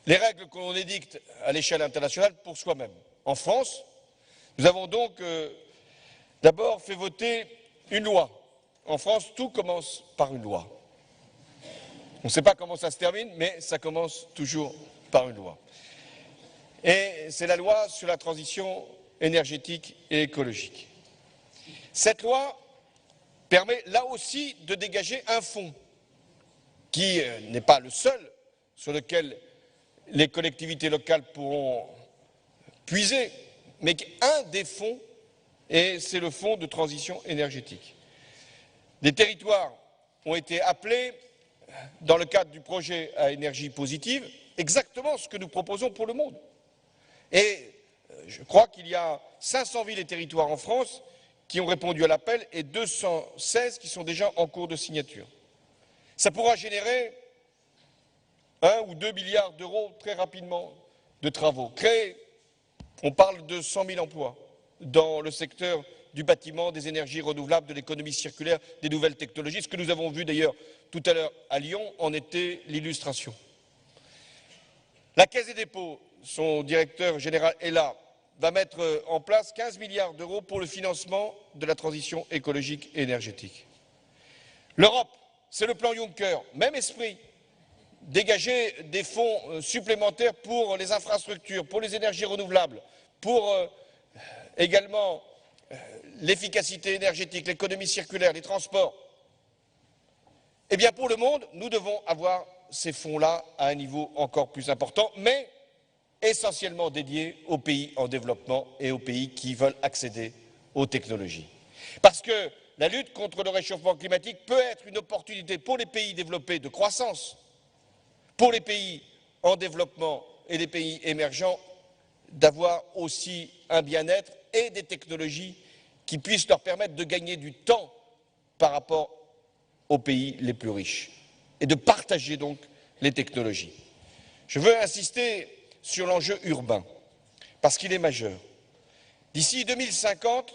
les règles qu'on édicte à l'échelle internationale pour soi-même. En France, nous avons donc d'abord fait voter une loi. En France, tout commence par une loi. On ne sait pas comment ça se termine, mais ça commence toujours par une loi. Et c'est la loi sur la transition énergétique et écologique. Cette loi permet là aussi de dégager un fonds qui n'est pas le seul sur lequel les collectivités locales pourront puiser, mais un des fonds, et c'est le fonds de transition énergétique. Des territoires ont été appelés, dans le cadre du projet à énergie positive, exactement ce que nous proposons pour le monde. Et je crois qu'il y a 500 villes et territoires en France qui ont répondu à l'appel et 216 qui sont déjà en cours de signature. Ça pourra générer 1 ou 2 milliards d'euros très rapidement de travaux. Créer, on parle de 100 000 emplois dans le secteur du bâtiment, des énergies renouvelables, de l'économie circulaire, des nouvelles technologies. Ce que nous avons vu d'ailleurs tout à l'heure à Lyon en était l'illustration. La Caisse des dépôts, son directeur général est là, va mettre en place 15 milliards d'euros pour le financement de la transition écologique et énergétique. L'Europe, c'est le plan Juncker, même esprit, dégager des fonds supplémentaires pour les infrastructures, pour les énergies renouvelables, pour également l'efficacité énergétique, l'économie circulaire, les transports. Eh bien, pour le monde, nous devons avoir ces fonds-là à un niveau encore plus important, mais essentiellement dédiés aux pays en développement et aux pays qui veulent accéder aux technologies. Parce que la lutte contre le réchauffement climatique peut être une opportunité pour les pays développés de croissance, pour les pays en développement et les pays émergents d'avoir aussi un bien-être et des technologies qui puissent leur permettre de gagner du temps par rapport aux pays les plus riches et de partager donc les technologies. Je veux insister sur l'enjeu urbain parce qu'il est majeur. D'ici 2050,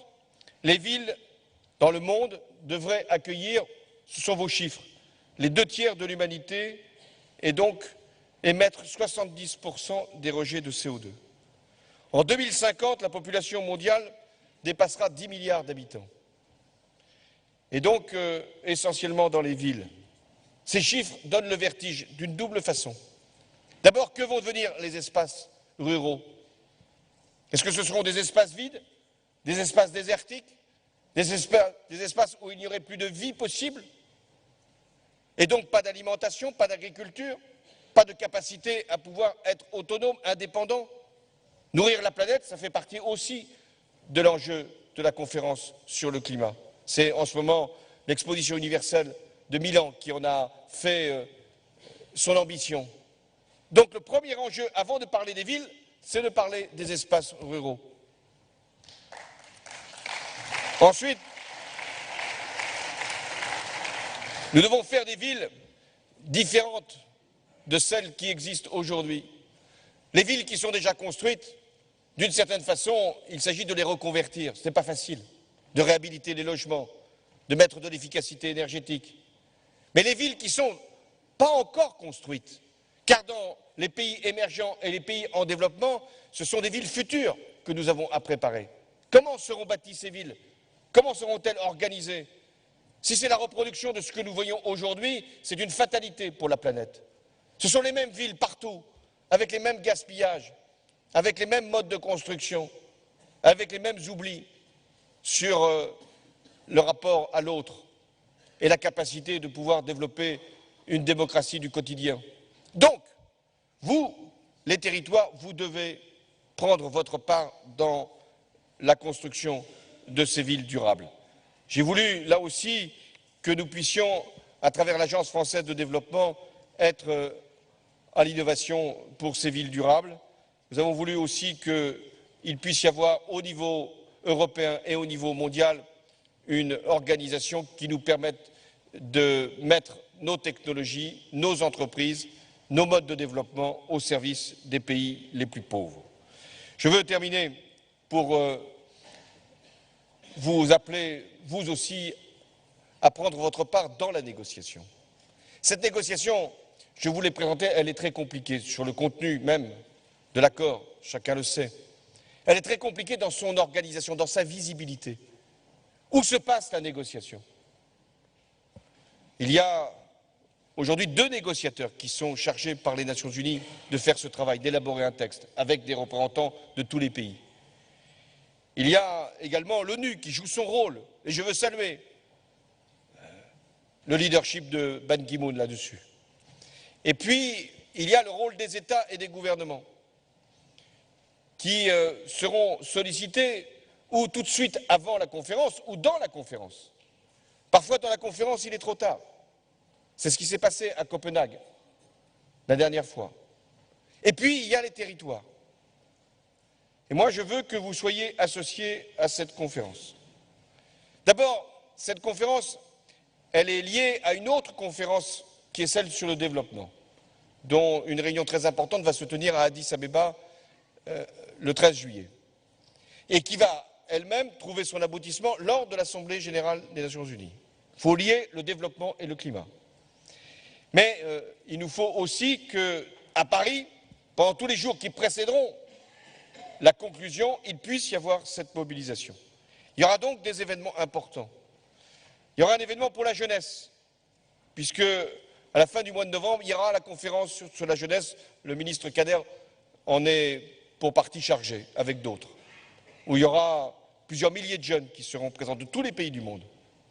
les villes dans le monde devraient accueillir, ce sont vos chiffres, les 2/3 de l'humanité et donc émettre 70% des rejets de CO2. En 2050, la population mondiale dépassera 10 milliards d'habitants. Et donc, essentiellement dans les villes. Ces chiffres donnent le vertige d'une double façon. D'abord, que vont devenir les espaces ruraux? Est-ce que ce seront des espaces vides, des espaces désertiques, des espaces où il n'y aurait plus de vie possible? Et donc pas d'alimentation, pas d'agriculture, pas de capacité à pouvoir être autonome, indépendant? Nourrir la planète, ça fait partie aussi de l'enjeu de la conférence sur le climat. C'est en ce moment l'exposition universelle de Milan qui en a fait son ambition. Donc le premier enjeu, avant de parler des villes, c'est de parler des espaces ruraux. Ensuite, nous devons faire des villes différentes de celles qui existent aujourd'hui. Les villes qui sont déjà construites, d'une certaine façon, il s'agit de les reconvertir. Ce n'est pas facile de réhabiliter les logements, de mettre de l'efficacité énergétique. Mais les villes qui ne sont pas encore construites, car dans les pays émergents et les pays en développement, ce sont des villes futures que nous avons à préparer. Comment seront bâties ces villes? Comment seront-elles organisées? Si c'est la reproduction de ce que nous voyons aujourd'hui, c'est une fatalité pour la planète. Ce sont les mêmes villes partout, avec les mêmes gaspillages, avec les mêmes modes de construction, avec les mêmes oublis sur le rapport à l'autre et la capacité de pouvoir développer une démocratie du quotidien. Donc, vous, les territoires, vous devez prendre votre part dans la construction de ces villes durables. J'ai voulu, là aussi, que nous puissions, à travers l'Agence française de développement, être à l'innovation pour ces villes durables. Nous avons voulu aussi qu'il puisse y avoir au niveau européen et au niveau mondial une organisation qui nous permette de mettre nos technologies, nos entreprises, nos modes de développement au service des pays les plus pauvres. Je veux terminer pour vous appeler, vous aussi, à prendre votre part dans la négociation. Cette négociation, je vous l'ai présentée, elle est très compliquée sur le contenu même de l'accord, chacun le sait. Elle est très compliquée dans son organisation, dans sa visibilité. Où se passe la négociation? Il y a aujourd'hui 2 négociateurs qui sont chargés par les Nations Unies de faire ce travail, d'élaborer un texte avec des représentants de tous les pays. Il y a également l'ONU qui joue son rôle, et je veux saluer le leadership de Ban Ki-moon là-dessus. Et puis, il y a le rôle des États et des gouvernements qui seront sollicités ou tout de suite avant la conférence ou dans la conférence. Parfois, dans la conférence, il est trop tard. C'est ce qui s'est passé à Copenhague la dernière fois. Et puis, il y a les territoires. Et moi, je veux que vous soyez associés à cette conférence. D'abord, cette conférence, elle est liée à une autre conférence qui est celle sur le développement, dont une réunion très importante va se tenir à Addis Abeba le 13 juillet, et qui va elle-même trouver son aboutissement lors de l'Assemblée générale des Nations Unies. Il faut lier le développement et le climat. Mais il nous faut aussi qu'à Paris, pendant tous les jours qui précéderont la conclusion, il puisse y avoir cette mobilisation. Il y aura donc des événements importants. Il y aura un événement pour la jeunesse, puisque À la fin du mois de novembre, il y aura la conférence sur la jeunesse. Le ministre Kader en est pour partie chargé, avec d'autres, où il y aura plusieurs milliers de jeunes qui seront présents de tous les pays du monde.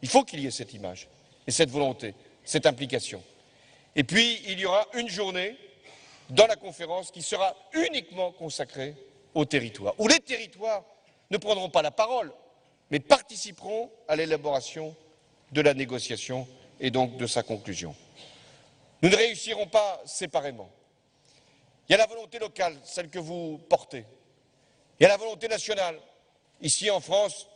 Il faut qu'il y ait cette image et cette volonté, cette implication. Et puis, il y aura une journée dans la conférence qui sera uniquement consacrée aux territoires, où les territoires ne prendront pas la parole, mais participeront à l'élaboration de la négociation et donc de sa conclusion. Nous ne réussirons pas séparément. Il y a la volonté locale, celle que vous portez. Il y a la volonté nationale. Ici en France,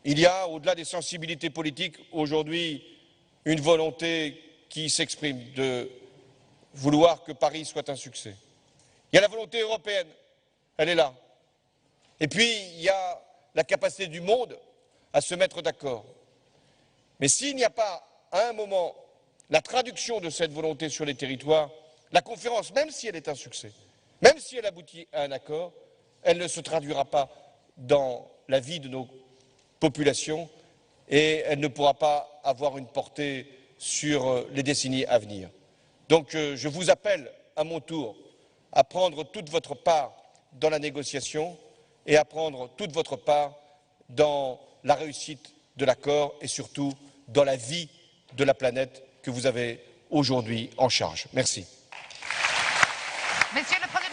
il y a, au-delà des sensibilités politiques, aujourd'hui une volonté qui s'exprime de vouloir que Paris soit un succès. Il y a la volonté européenne, elle est là. Et puis, il y a la capacité du monde à se mettre d'accord. Mais s'il n'y a pas, à un moment, la traduction de cette volonté sur les territoires, la conférence, même si elle est un succès, même si elle aboutit à un accord, elle ne se traduira pas dans la vie de nos populations et elle ne pourra pas avoir une portée sur les décennies à venir. Donc je vous appelle à mon tour à prendre toute votre part dans la négociation et à prendre toute votre part dans la réussite de l'accord et surtout dans la vie de la planète que vous avez aujourd'hui en charge. Merci. Monsieur le Président.